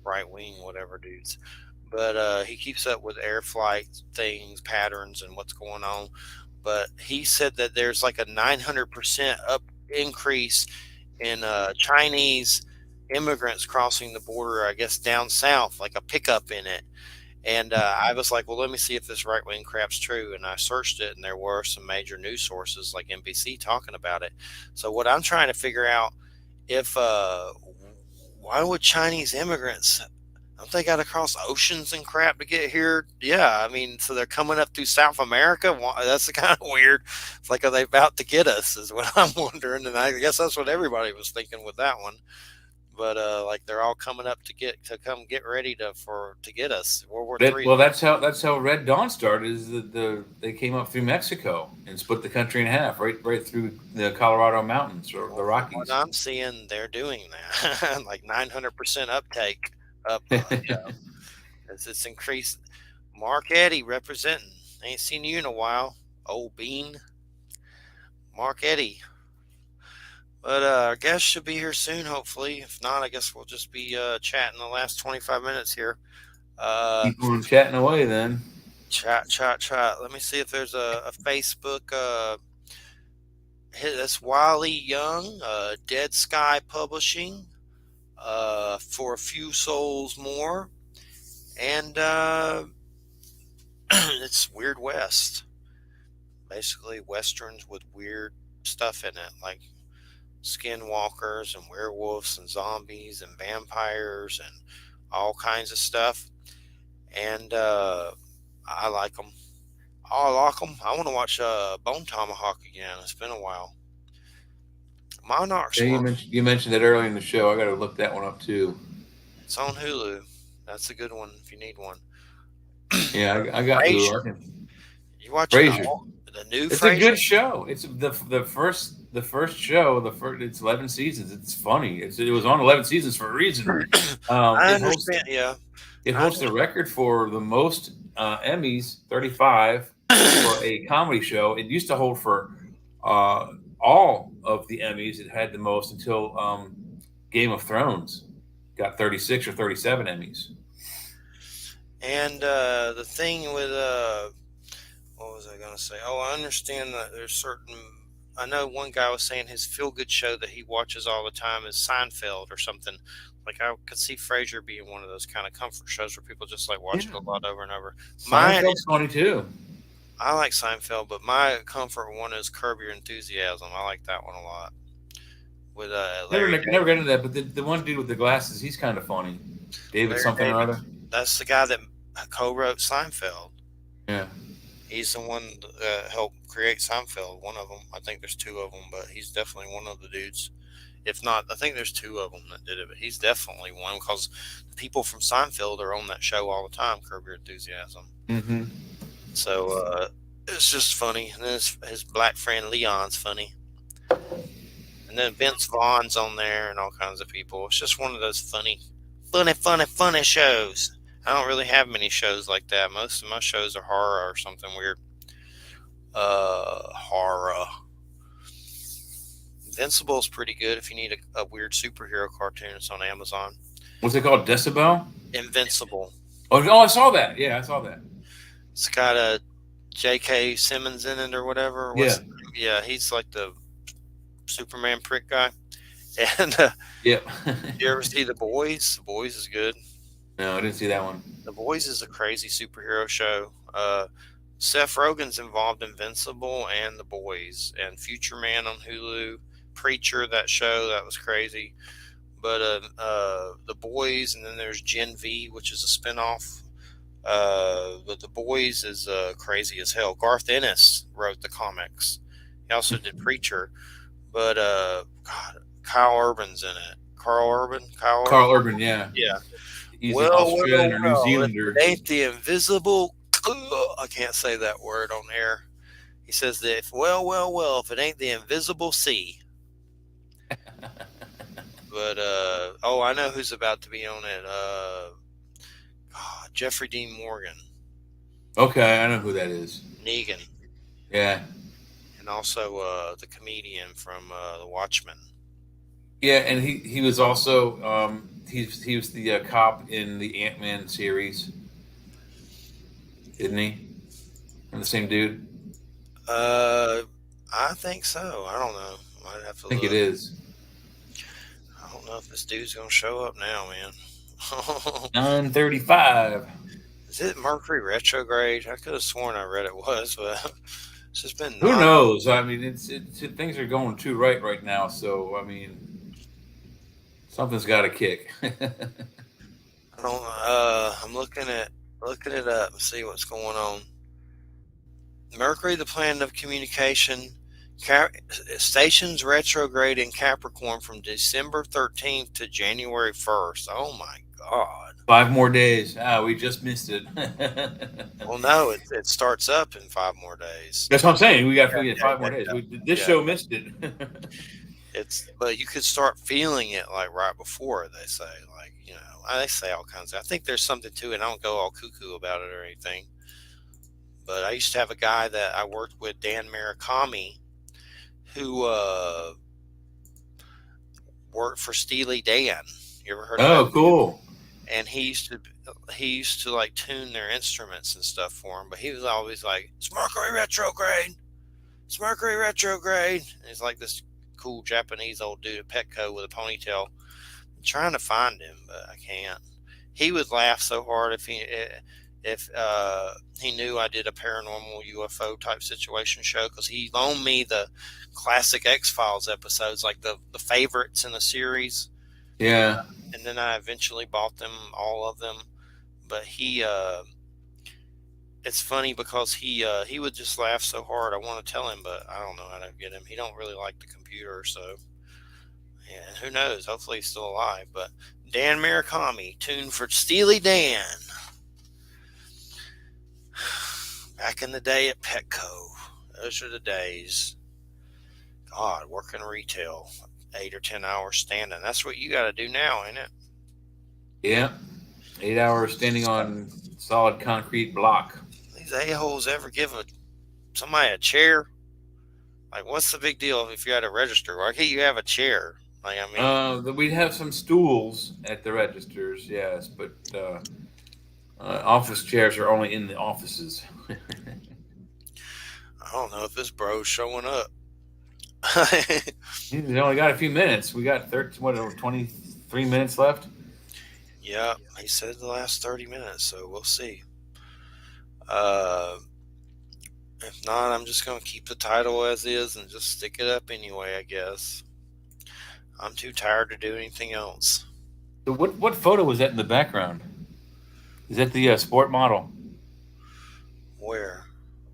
right wing whatever dudes, but he keeps up with air flight things, patterns, and what's going on. But he said that there's like a 900% up increase in Chinese immigrants crossing the border. I guess down south, like a pickup in it. And I was like, well, let me see if this right wing crap's true. And I searched it, and there were some major news sources like NBC talking about it. So what I'm trying to figure out if why would Chinese immigrants don't they got to cross oceans and crap to get here? Yeah, I mean, so they're coming up through South America. That's kind of weird. It's like, are they about to get us? Is what I'm wondering, and I guess that's what everybody was thinking with that one. But like they're all coming up to come get ready to get us. World War III.
Well, that's how Red Dawn started. Is they came up through Mexico and split the country in half, right through the Colorado mountains or the
What
Rockies.
I'm seeing, they're doing that, like 900% uptake up. It's increased. Mark Eddy representing. Ain't seen you in a while, old bean. Mark Eddy. But our guest should be here soon, hopefully. If not, I guess we'll just be chatting the last 25 minutes here.
Keep on chatting away, then.
Chat. Let me see if there's a Facebook. That's Wile Young, Dead Sky Publishing, for a few souls more. And it's Weird West. Basically, westerns with weird stuff in it, like skinwalkers and werewolves and zombies and vampires and all kinds of stuff. And I like them. I like them. I want to watch Bone Tomahawk again. It's been a while. Monarchs
Yeah,
were.
you mentioned it earlier in the show. I got to look that one up too.
It's on Hulu. That's a good one if you need one.
Yeah, I got
Frasier.
Hulu.
You watching
Frasier.
the new
It's a
Frasier?
good show. It's the first show. It's 11 seasons. It's funny. It was on 11 seasons for a reason.
I
It holds
understand. Yeah.
it holds the record for the most Emmys, 35 for a comedy show. It used to hold for all of the Emmys. It had the most until Game of Thrones got 36 or 37 Emmys.
And the thing with what was I going to say? Oh, I understand that there's certain. I know one guy was saying his feel good show that he watches all the time is Seinfeld or something. Like I could see Frasier being one of those kind of comfort shows where people just like watch it a lot over and over.
Seinfeld's funny too.
I like Seinfeld, but my comfort one is Curb Your Enthusiasm. I like that one a lot. With Larry
Never got into that, but the one dude with the glasses, he's kind of funny. David
Larry
something or
David.
other.
That's the guy that co-wrote Seinfeld.
Yeah.
He's the one that helped create Seinfeld. One of them. I think there's two of them, but he's definitely one of the dudes. If not, I think there's two of them that did it, but he's definitely one because the people from Seinfeld are on that show all the time, Curb Your Enthusiasm.
Mm-hmm.
So it's just funny. And then his black friend Leon's funny. And then Vince Vaughn's on there and all kinds of people. It's just one of those funny shows. I don't really have many shows like that. Most of my shows are horror or something weird. Horror. Invincible's pretty good if you need a weird superhero cartoon. It's on Amazon.
What's it called? Decibel?
Invincible.
Oh, I saw that. Yeah, I saw that.
It's got a J.K. Simmons in it or whatever. Yeah, he's like the Superman prick guy. And
yeah.
you ever see The Boys? The Boys is good.
No, I didn't see that one.
The Boys is a crazy superhero show. Seth Rogen's involved in Invincible and The Boys and Future Man on Hulu. Preacher, that show, that was crazy. But the boys, and then there's Gen V, which is a spinoff. But the boys is crazy as hell. Garth Ennis wrote the comics. He also did Preacher. But God, Kyle Urban's in it. Carl Urban, Kyle Urban.
Carl Urban, yeah.
Yeah.
He's an
Well,
Australian
well,
or New
well. If
Zealander.
it ain't the invisible, I can't say that word on air. He says that if if it ain't the invisible sea. But oh, I know who's about to be on it. Jeffrey Dean Morgan,
Okay, I know who that is.
Negan,
Yeah.
and also the comedian from The Watchmen.
Yeah, and he was also he was the cop in the Ant-Man series, isn't he? And the same dude.
Uh, I think so. I don't know. Might have to
I think it
look.
is.
I don't know if this dude's gonna show up now, man.
9:35.
Is it Mercury retrograde? I could have sworn I read it was, but it's just been
Who
non.
knows? I mean, things are going too right now. So I mean, something's got to kick.
I don't. I'm looking it up and see what's going on. Mercury, the planet of communication, stations retrograde in Capricorn from December 13th to January 1st. Oh my God.
5 more days. We just missed it.
Well, no, it starts up in 5 more days.
That's what I'm saying. We got
Yeah,
5 more days.
yeah,
This
yeah.
show missed it.
But you could start feeling it like right before, they say. Like, they say all kinds of. I think there's something to it. I don't go all cuckoo about it or anything. But I used to have a guy that I worked with, Dan Murakami, who worked for Steely Dan. You ever heard of that?
Oh, cool.
And he used to like tune their instruments and stuff for him. But he was always like, "It's Mercury retrograde. It's Mercury retrograde." And he's like this cool Japanese old dude at Petco with a ponytail. I'm trying to find him, but I can't. He would laugh so hard if he knew I did a paranormal UFO type situation show, because he loaned me the classic X-Files episodes, like the favorites in the series,
Yeah.
and then I eventually bought them, all of them. But it's funny because he would just laugh so hard. I want to tell him, but I don't know how to get him. He don't really like the computer, so yeah. Who knows? Hopefully he's still alive. But Dan Murakami, tuned for Steely Dan. Back in the day at Petco. Those are the days. God, working retail, 8 or 10 hours standing. That's what you got to do now, ain't it?
Yeah. 8 hours standing on solid concrete block.
These a-holes ever give somebody a chair? Like, what's the big deal if you're at a register? Why can't you have a chair? Like, I mean,
We'd have some stools at the registers, yes, but office chairs are only in the offices.
I don't know if this bro's showing up.
He's only got a few minutes. We got 23 minutes left.
Yeah, he said the last 30 minutes, so we'll see. Uh, if not, I'm just going to keep the title as is and just stick it up anyway, I guess. I'm too tired to do anything else.
So what photo was that in the background? Is that the sport model?
Where?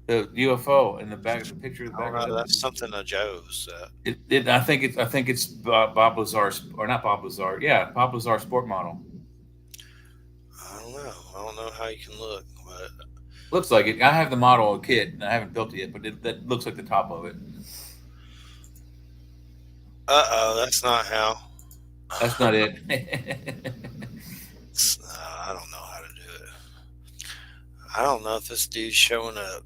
The UFO in the back of the picture. In the
I don't
background.
know. That's something of Joe's.
I think it's Bob Lazar's, or not Bob Lazar. Yeah, Bob Lazar sport model.
I don't know. I don't know how you can look, but
Looks like it. I have the model kit. I haven't built it yet, but that looks like the top of it.
that's not how.
That's not it.
I don't know how to do it. I don't know if this dude's showing up.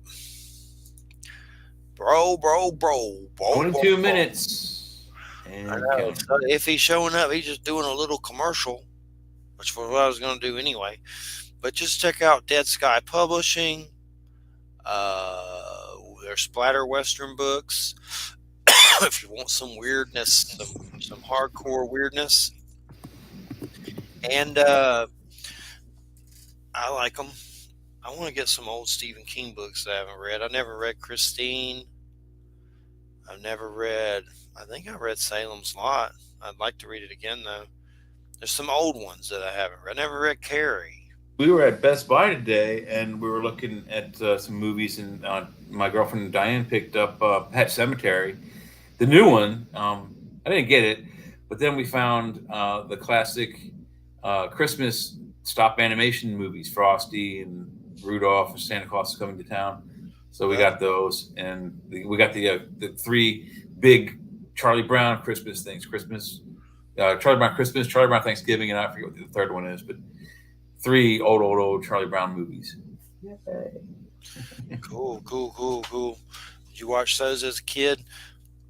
Bro.
22 minutes. And
I know. So if he's showing up, he's just doing a little commercial, which was what I was going to do anyway. But just check out Dead Sky Publishing. Their splatter western books. If you want some weirdness, some hardcore weirdness, and I like them. I want to get some old Stephen King books that I haven't read. I never read Christine. I've never read. I think I read Salem's Lot. I'd like to read it again though. There's some old ones that I haven't read. I never read Carrie.
We were at Best Buy today, and we were looking at some movies, and my girlfriend Diane picked up Pet Cemetery, the new one. I didn't get it, but then we found the classic Christmas stop animation movies, Frosty and Rudolph and Santa Claus is Coming to Town. So we
Uh,
got those, and we got the three big Charlie Brown Christmas things: Charlie Brown Christmas, Charlie Brown Thanksgiving, and I forget what the third one is, but three old Charlie Brown movies.
cool, cool, cool, cool. Did you watch those as a kid?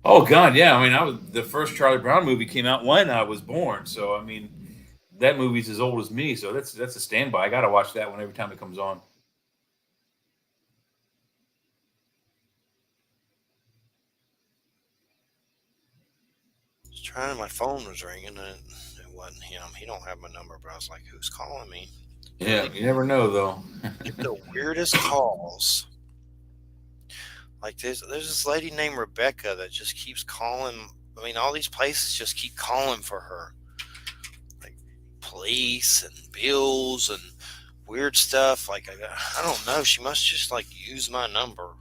Oh God, yeah. I mean, I was the first Charlie Brown movie came out when I was born, so I mean, that movie's as old as me. So that's a standby. I got to watch that one every time it comes on.
I was trying, my phone was ringing and it wasn't him. He don't have my number, but I was like, who's calling me?
Yeah, you never know though.
Get the weirdest calls. Like there's this lady named Rebecca that just keeps calling. I mean, all these places just keep calling for her, like police and bills and weird stuff. Like I don't know. She must just like use my number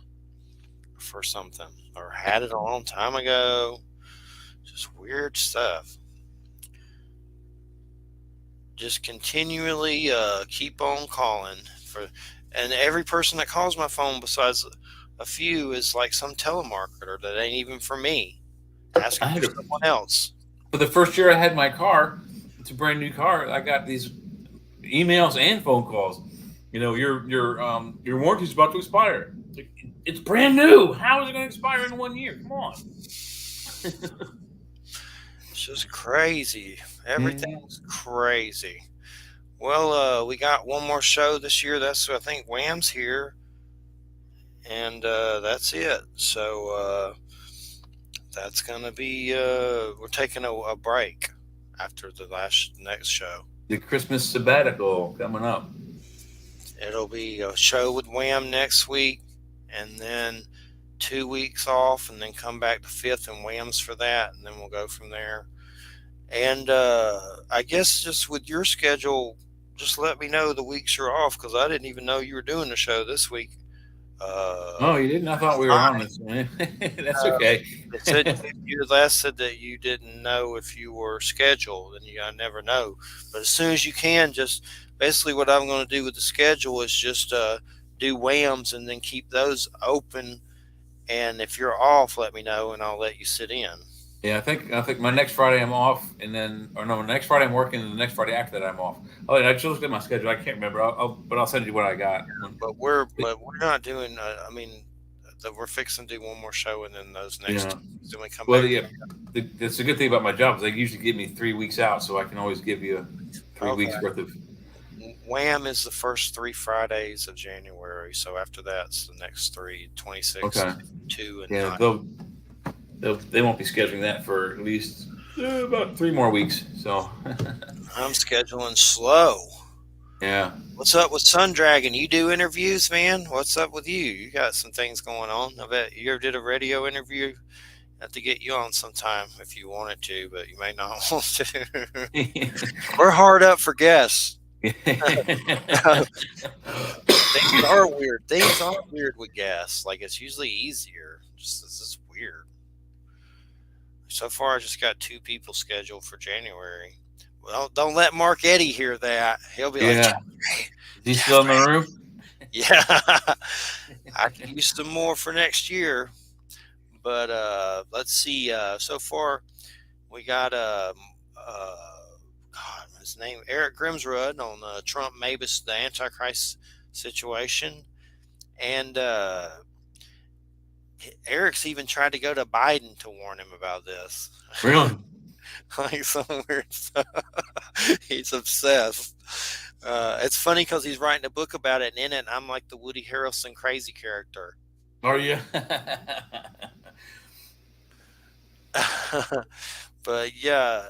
for something or had it a long time ago. Just weird stuff. Just continually keep on calling for, and every person that calls my phone, besides a few, is like some telemarketer that ain't even for me,
I
asking for
had a,
someone else.
for the first year I had my car. It's a brand new car. I got these emails and phone calls. You know, your warranty's about to expire. It's brand new. How is it going to expire in 1 year? Come on.
It's just crazy.
Yeah.
Everything's crazy. Well, we got one more show this year. That's, I think, Wham's here, and that's it. So that's gonna be. We're taking a break after the next show.
The Christmas sabbatical coming up.
It'll be a show with Wham next week, and then 2 weeks off, and then come back the fifth and Wham's for that, and then we'll go from there. And I guess just with your schedule, just let me know the weeks you're off because I didn't even know you were doing the show this week.
Oh, you didn't? I thought we were on this one. That's okay.
It said you last said that you didn't know if you were scheduled, and I never know. But as soon as you can, just basically what I'm going to do with the schedule is just do Whams and then keep those open. And if you're off, let me know, and I'll let you sit in.
Yeah, I think my next Friday I'm off, and then or no, next Friday I'm working, and the next Friday after that I'm off. Oh, and I just looked at my schedule. I can't remember. But I'll send you what I got.
But we're not doing. I mean, we're fixing to do one more show, and then those next
Yeah.
2 weeks, then we come
Well,
back.
yeah. That's the good thing about my job is they usually give me 3 weeks out, so I can always give you three
Okay.
weeks worth of.
Wham is the first 3 Fridays of January. So after that's the next three, 26,
Okay.
2, and
Yeah,
9.
they won't be scheduling that for at least about 3 more weeks. So
I'm scheduling slow.
yeah.
What's up with Sun Dragon? You do interviews, man? What's up with you? You got some things going on. I bet you ever did a radio interview. Have to get you on sometime if you wanted to, but you may not want to. We're hard up for guests. Things are weird. Things are weird with guests. Like it's usually easier. Just this is weird. So far, I just got 2 people scheduled for January. Well, don't let Mark Eddy hear that. He'll be like,
Yeah. Is he still in the room?
yeah, I can use some more for next year. But let's see. So far, we got God, his name Eric Grimsrud on Trump Mabus, the Antichrist situation, and Eric's even tried to go to Biden to warn him about this.
Really?
Like some weird stuff. He's obsessed. It's funny because he's writing a book about it, and in it, I'm like the Woody Harrelson crazy character.
Are you?
But yeah,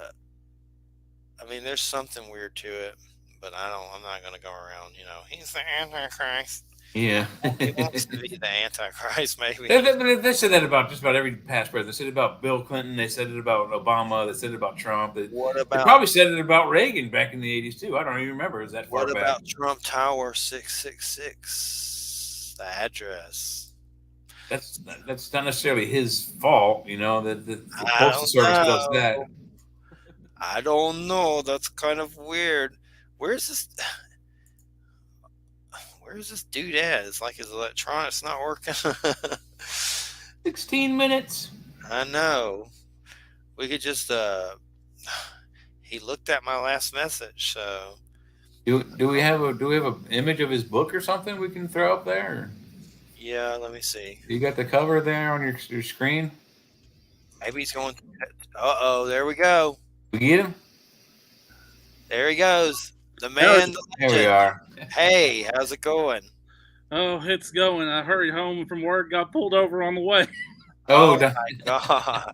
I mean, there's something weird to it, but I'm not going to go around. He's the Antichrist.
Yeah.
He wants to be the Antichrist, maybe.
They said that about just about every past president. They said it about Bill Clinton. They said it about Obama. They said it about Trump.
What
They
about
probably said it about Reagan back in the '80s too. I don't even remember. Is that far
what
back?
about Trump Tower 666? The address.
That's not necessarily his fault. You know that the
I
postal
don't
service does that.
know. I don't know. That's kind of weird. Where's this? Where's this dude at? It's like his electronics not working.
16 minutes.
I know. We could just he looked at my last message, so
Do we have an image of his book or something we can throw up there? Or
yeah, let me see.
you got the cover there on your screen?
Maybe he's going. Uh-oh, there we go.
We get him.
There he goes. The
There
man, the
There we
legend.
are.
Hey, how's it going?
Oh, it's going. I hurried home from work, got pulled over on the way.
Oh,
My God.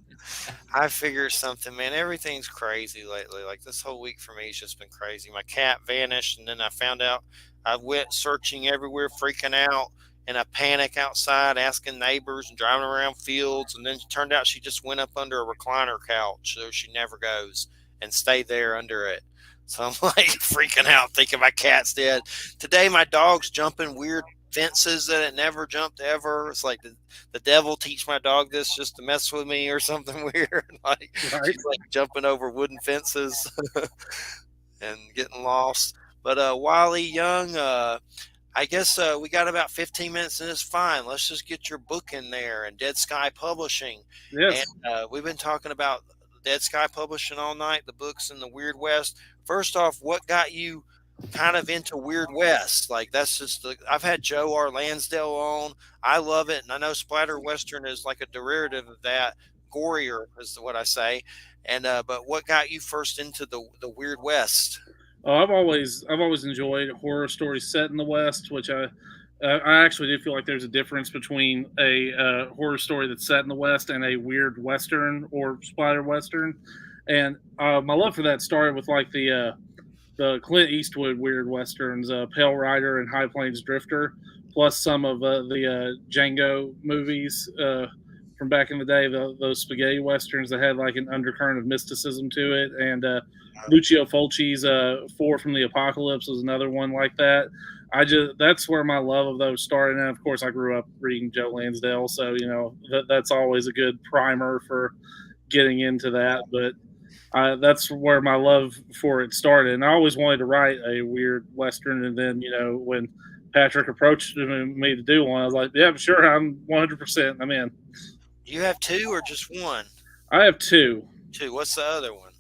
I figure something, man. Everything's crazy lately. Like this whole week for me has just been crazy. My cat vanished, and then I found out I went searching everywhere, freaking out, and I panic outside, asking neighbors and driving around fields. And then it turned out she just went up under a recliner couch, so she never goes, and stayed there under it. So I'm like freaking out, thinking my cat's dead. Today, my dog's jumping weird fences that it never jumped ever. It's like the devil teach my dog this just to mess with me or something weird. Like
Right.
she's like jumping over wooden fences and getting lost. But Wiley Young, I guess we got about 15 minutes and it's fine. Let's just get your book in there and Dead Sky Publishing.
Yes.
And we've been talking about Dead Sky Publishing all night, the books in the Weird West. First off, what got you kind of into Weird West? Like that's just I've had Joe R. Lansdale on. I love it, and I know splatter western is like a derivative of that. Gorier is what I say. And but what got you first into the Weird West?
Oh, I've always enjoyed horror stories set in the West, which I actually do feel like there's a difference between a horror story that's set in the West and a weird Western or splatter Western. And my love for that started with like the Clint Eastwood weird westerns, Pale Rider and High Plains Drifter, plus some of the Django movies from back in the day, those spaghetti westerns that had like an undercurrent of mysticism to it. And Lucio Fulci's Four from the Apocalypse was another one like that. That's where my love of those started. And of course, I grew up reading Joe Lansdale, so that's always a good primer for getting into that. But that's where my love for it started. And I always wanted to write a weird Western. And then, when Patrick approached me to do one, I was like, yeah, sure, I'm 100%. I'm in.
You have two or just one?
I have two.
Two. What's the other one?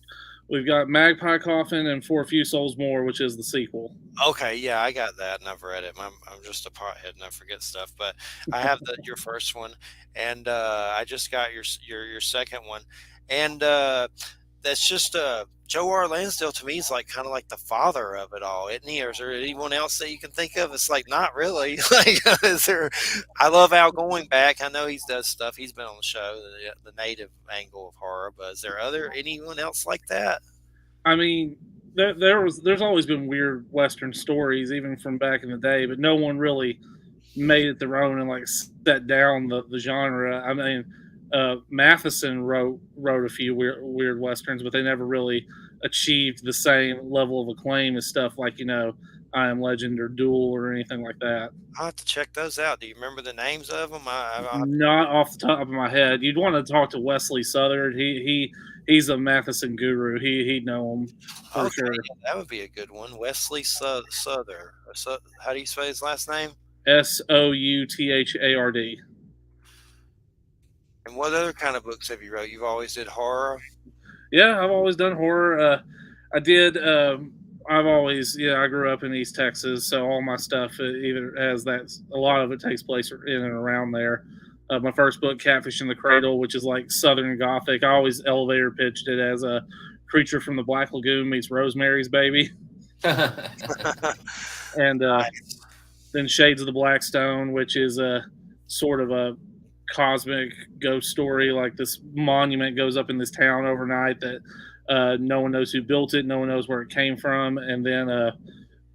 We've got Magpie Coffin and For a Few Souls More, which is the sequel.
Okay, yeah, I got that, and I've read it. I'm just a pothead, and I forget stuff. But I have your first one, and I just got your second one, and that's just Joe R. Lansdale to me is like kind of like the father of it all, isn't he? Or is there anyone else that you can think of? It's like not really. Like, is there? I love Al going back. I know he does stuff. He's been on the show, the native angle of horror. But is there anyone else like that?
I mean, there's always been weird Western stories, even from back in the day, but no one really made it their own and like set down the genre. I mean, Matheson wrote a few weird westerns, but they never really achieved the same level of acclaim as stuff like I Am Legend or Duel or anything like that.
I'll have to check those out. Do you remember the names of them?
Not off the top of my head. You'd want to talk to Wesley Southard. He's a Matheson guru. He'd know him for sure.
Yeah, that would be a good one. Wesley Southard. How do you say his last name?
Southard.
And what other kind of books have you wrote? You've always did horror?
Yeah, I've always done horror. I did. I've always, I grew up in East Texas, so all my stuff either has that. A lot of it takes place in and around there. My first book, Catfish in the Cradle, which is like Southern Gothic. I always elevator pitched it as a Creature from the Black Lagoon meets Rosemary's Baby. And then Shades of the Blackstone, which is a sort of a cosmic ghost story. Like this monument goes up in this town overnight that no one knows who built it, no one knows where it came from, and then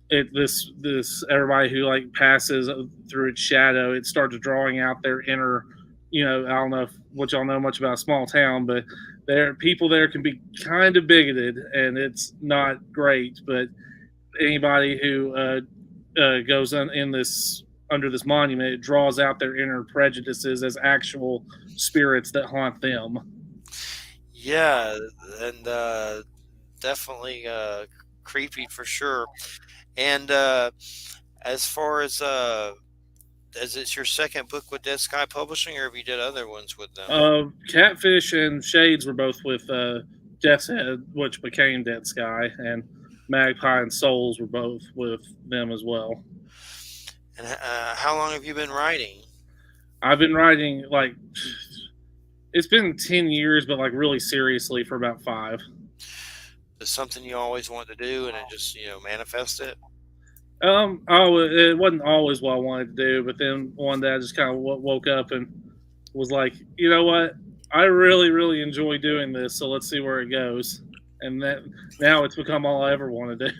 this everybody who like passes through its shadow, it starts drawing out their inner. I don't know what y'all know much about a small town, but people there can be kind of bigoted, and it's not great. But anybody who goes in this under this monument, it draws out their inner prejudices as actual spirits that haunt them.
Yeah, and definitely creepy for sure. And as far as it's your second book with Dead Sky Publishing, or have you did other ones with them?
Catfish and Shades were both with Death's Head, which became Dead Sky, and Magpie and Souls were both with them as well.
And how long have you been writing?
I've been writing it's been 10 years, but like really seriously for about 5.
Is something you always wanted to do, and it just manifest it?
It wasn't always what I wanted to do, but then one day I just kind of woke up and was like, you know what? I really, really enjoy doing this, so let's see where it goes. And that now it's become all I ever want to do.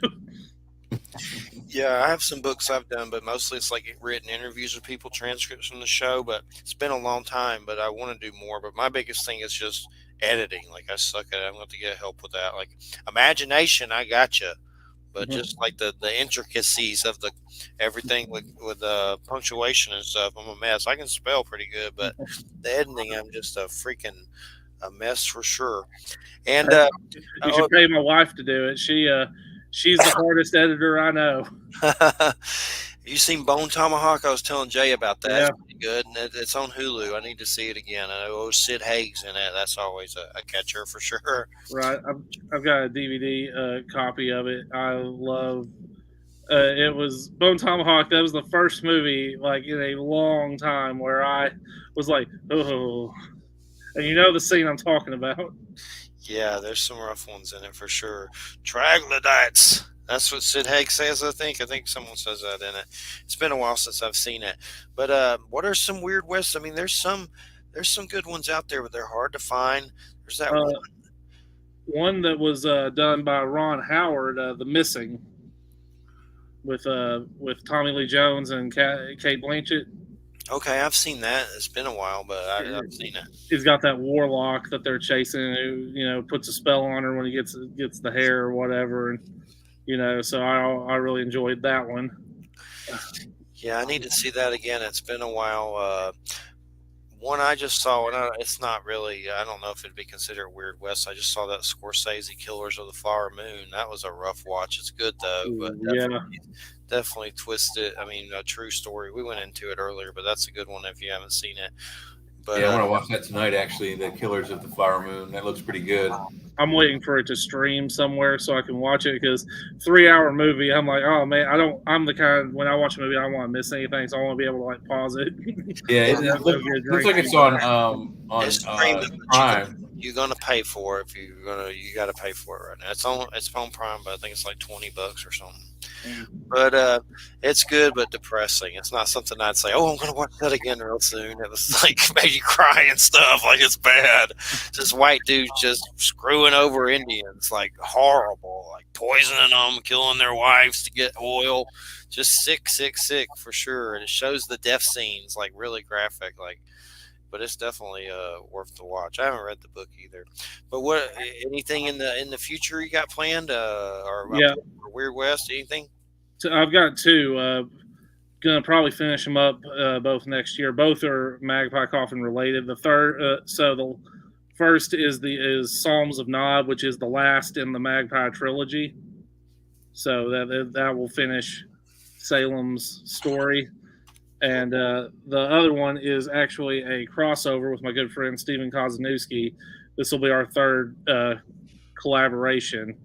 Yeah, I have some books I've done, but mostly it's like written interviews with people, transcripts from the show. But it's been a long time, but I want to do more. But my biggest thing is just editing. Like I suck at it. I'm going to get help with that. Like imagination, I got you. But just like the intricacies of the everything with punctuation and stuff, I'm a mess. I can spell pretty good, but the editing, I'm just a freaking a mess for sure. And
you should pay my wife to do it. She's the hardest editor I know.
You seen Bone Tomahawk? I was telling Jay about that.
Yeah.
It's pretty good, and it's on Hulu. I need to see it again. I know Sid Haig's in it. That's always a catcher for sure.
Right. I've got a DVD copy of it. I love. It was Bone Tomahawk. That was the first movie like in a long time where I was like, oh, and you know the scene I'm talking about.
Yeah, there's some rough ones in it for sure. Troglodytes. That's what Sid Haig says, I think. I think someone says that in it. It's been a while since I've seen it. But what are some weird Wests? I mean, there's some good ones out there, but they're hard to find. There's that
one that was done by Ron Howard, The Missing, with Tommy Lee Jones and Kate Blanchett.
Okay, I've seen that. It's been a while, but I've seen it.
He's got that warlock that they're chasing who, puts a spell on her when he gets the hair or whatever. And, so I really enjoyed that one.
Yeah, I need to see that again. It's been a while. One I just saw, and it's not really, I don't know if it'd be considered Weird West. I just saw that Scorsese Killers of the Flower Moon. That was a rough watch. It's good, though, but definitely twisted. I mean, a true story. We went into it earlier, but that's a good one if you haven't seen it. But,
I want to watch that tonight, actually, The Killers of the Flower Moon. That looks pretty good.
I'm waiting for it to stream somewhere so I can watch it because 3-hour movie, I'm like, oh man, I'm the kind, when I watch a movie, I don't want to miss anything, so I want to be able to like pause it.
Yeah, it looks like it's on Prime.
You're gonna pay for it you got to pay for it right now. It's on Prime, but I think it's like $20 or something. But it's good, but depressing. It's not something I'd say, oh, I'm gonna watch that again real soon. It was like made you cry and stuff. Like it's bad. This white dude just screwing over Indians, like horrible, like poisoning them, killing their wives to get oil. Just sick for sure. And it shows the death scenes like really graphic, like. But it's definitely worth the watch. I haven't read the book either. But what? Anything in the future you got planned? Or Weird West? Anything?
So I've got 2. Gonna probably finish them up both next year. Both are Magpie Coffin related. The third, so the first is Psalms of Nod, which is the last in the Magpie trilogy. So that will finish Salem's story. And the other one is actually a crossover with my good friend Stephen Kozanowski. This will be our third collaboration,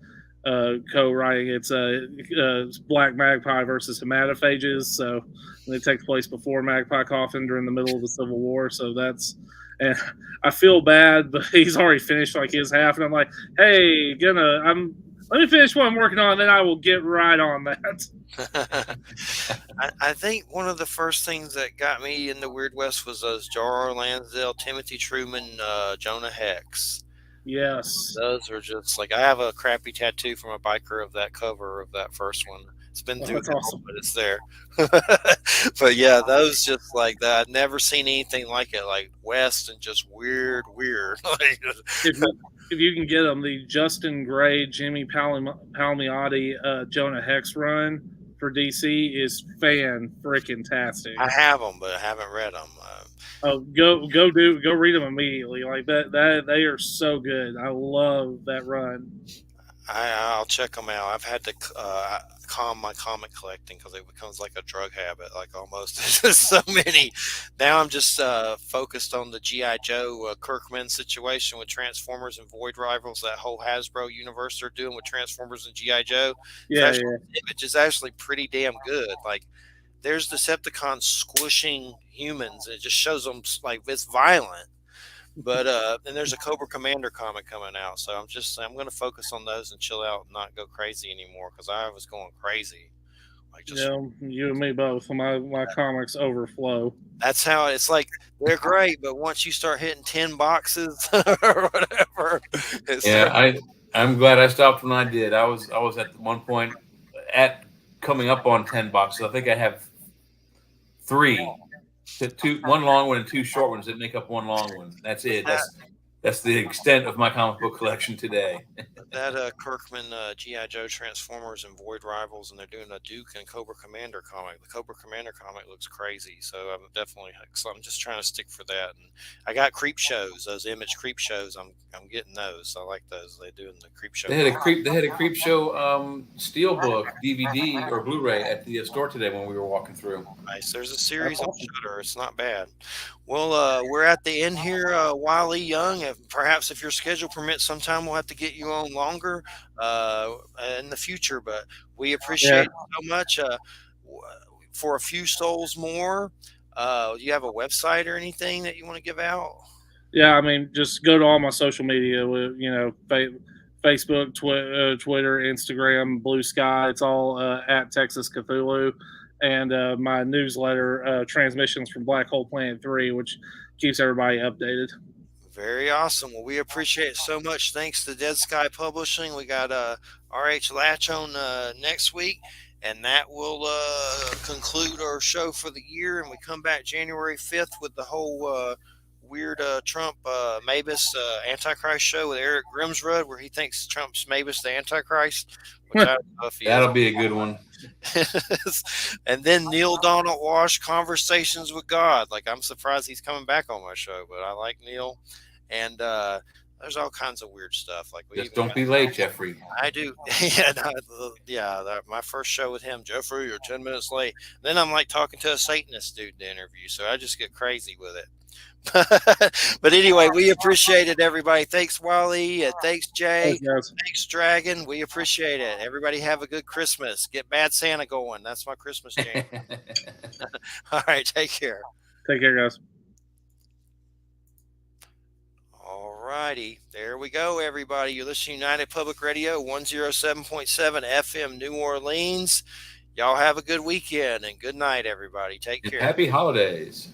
co-writing. It's Black Magpie versus Hematophages. So it takes place before Magpie Coffin during the middle of the Civil War. So and I feel bad, but he's already finished like his half, and I'm like, hey, let me finish what I'm working on, and then I will get right on that.
I think one of the first things that got me in the Weird West was those Jar Lansdale, Timothy Truman, Jonah Hex.
Yes.
Those are just like I have a crappy tattoo from a biker of that cover of that first one. It's been
Oh,
through
that's
hell,
awesome.
but it's there. But yeah, those just like that. I've never seen anything like it. Like West and just weird, weird. Like,
If you can get them, the Justin Gray, Jimmy Palmiotti, Jonah Hex run for DC is fan freaking tastic.
I have them, but I haven't read them.
Oh, go read them immediately. Like that they are so good. I love that run.
I'll check them out. I've had to calm my comic collecting because it becomes like a drug habit, like almost. There's just so many. Now I'm just focused on the GI Joe Kirkman situation with Transformers and Void Rivals. That whole Hasbro universe they're doing with Transformers and GI Joe. It's
Yeah,
actually
yeah.
the image is actually pretty damn good. Like there's Decepticons squishing humans. It just shows them like it's violent. But and there's a Cobra Commander comic coming out, so I'm going to focus on those and chill out and not go crazy anymore because I was going crazy. Like just
Yeah, you and me both. My comics overflow.
that's how it's like they're great, but once you start hitting 10 boxes or whatever, it
Yeah,
starts.
I'm glad I stopped when I did. I was at one point at coming up on 10 boxes. I think I have three, one long one and two short ones that make up one long one. That's it. That's the extent of my comic book collection today.
That Kirkman GI Joe Transformers and Void Rivals, and they're doing a Duke and Cobra Commander comic. The Cobra Commander comic looks crazy, so I'm just trying to stick for that. And I got creep shows, those image creep shows. I'm getting those. I like those. They do in the creep show.
They had a creep show steelbook DVD or Blu-ray at the store today when we were walking through.
Nice. There's a series on Shudder. It's not bad. Well, we're at the end here, Wiley Young. Perhaps if your schedule permits, sometime we'll have to get you on longer in the future. But we appreciate
Yeah.
it so much. For a few souls more, do you have a website or anything that you want to give out?
Yeah, I mean, just go to all my social media with Facebook, Twitter, Instagram, Blue Sky. It's all at Texas Cthulhu, and my newsletter, Transmissions from Black Hole Planet 3, which keeps everybody updated.
Very awesome. Well, we appreciate it so much. Thanks to Dead Sky Publishing. We got RH Latch on next week, and that will conclude our show for the year. And we come back January 5th with the whole weird Trump Mabus Antichrist show with Eric Grimsrud, where he thinks Trump's Mabus the Antichrist, which I don't know if he
That'll
is.
be a good one.
And then Neil Donald Walsh Conversations with God. Like I'm surprised he's coming back on my show, but I like Neil. And there's all kinds of weird stuff. Like
Just don't be late, Jeffrey.
I do. Yeah, my first show with him, Jeffrey, you're 10 minutes late. Then I'm like talking to a Satanist dude to interview, so I just get crazy with it. But anyway, we appreciate it, everybody. Thanks, Wally. Thanks, Jay.
Thanks, guys.
Thanks, Dragon. We appreciate it. Everybody have a good Christmas. Get Bad Santa going. That's my Christmas jam. All right, take care.
Take care, guys.
All righty. There we go, everybody. You're listening to United Public Radio, 107.7 FM, New Orleans. Y'all have a good weekend and good night, everybody. Take care.
Happy holidays.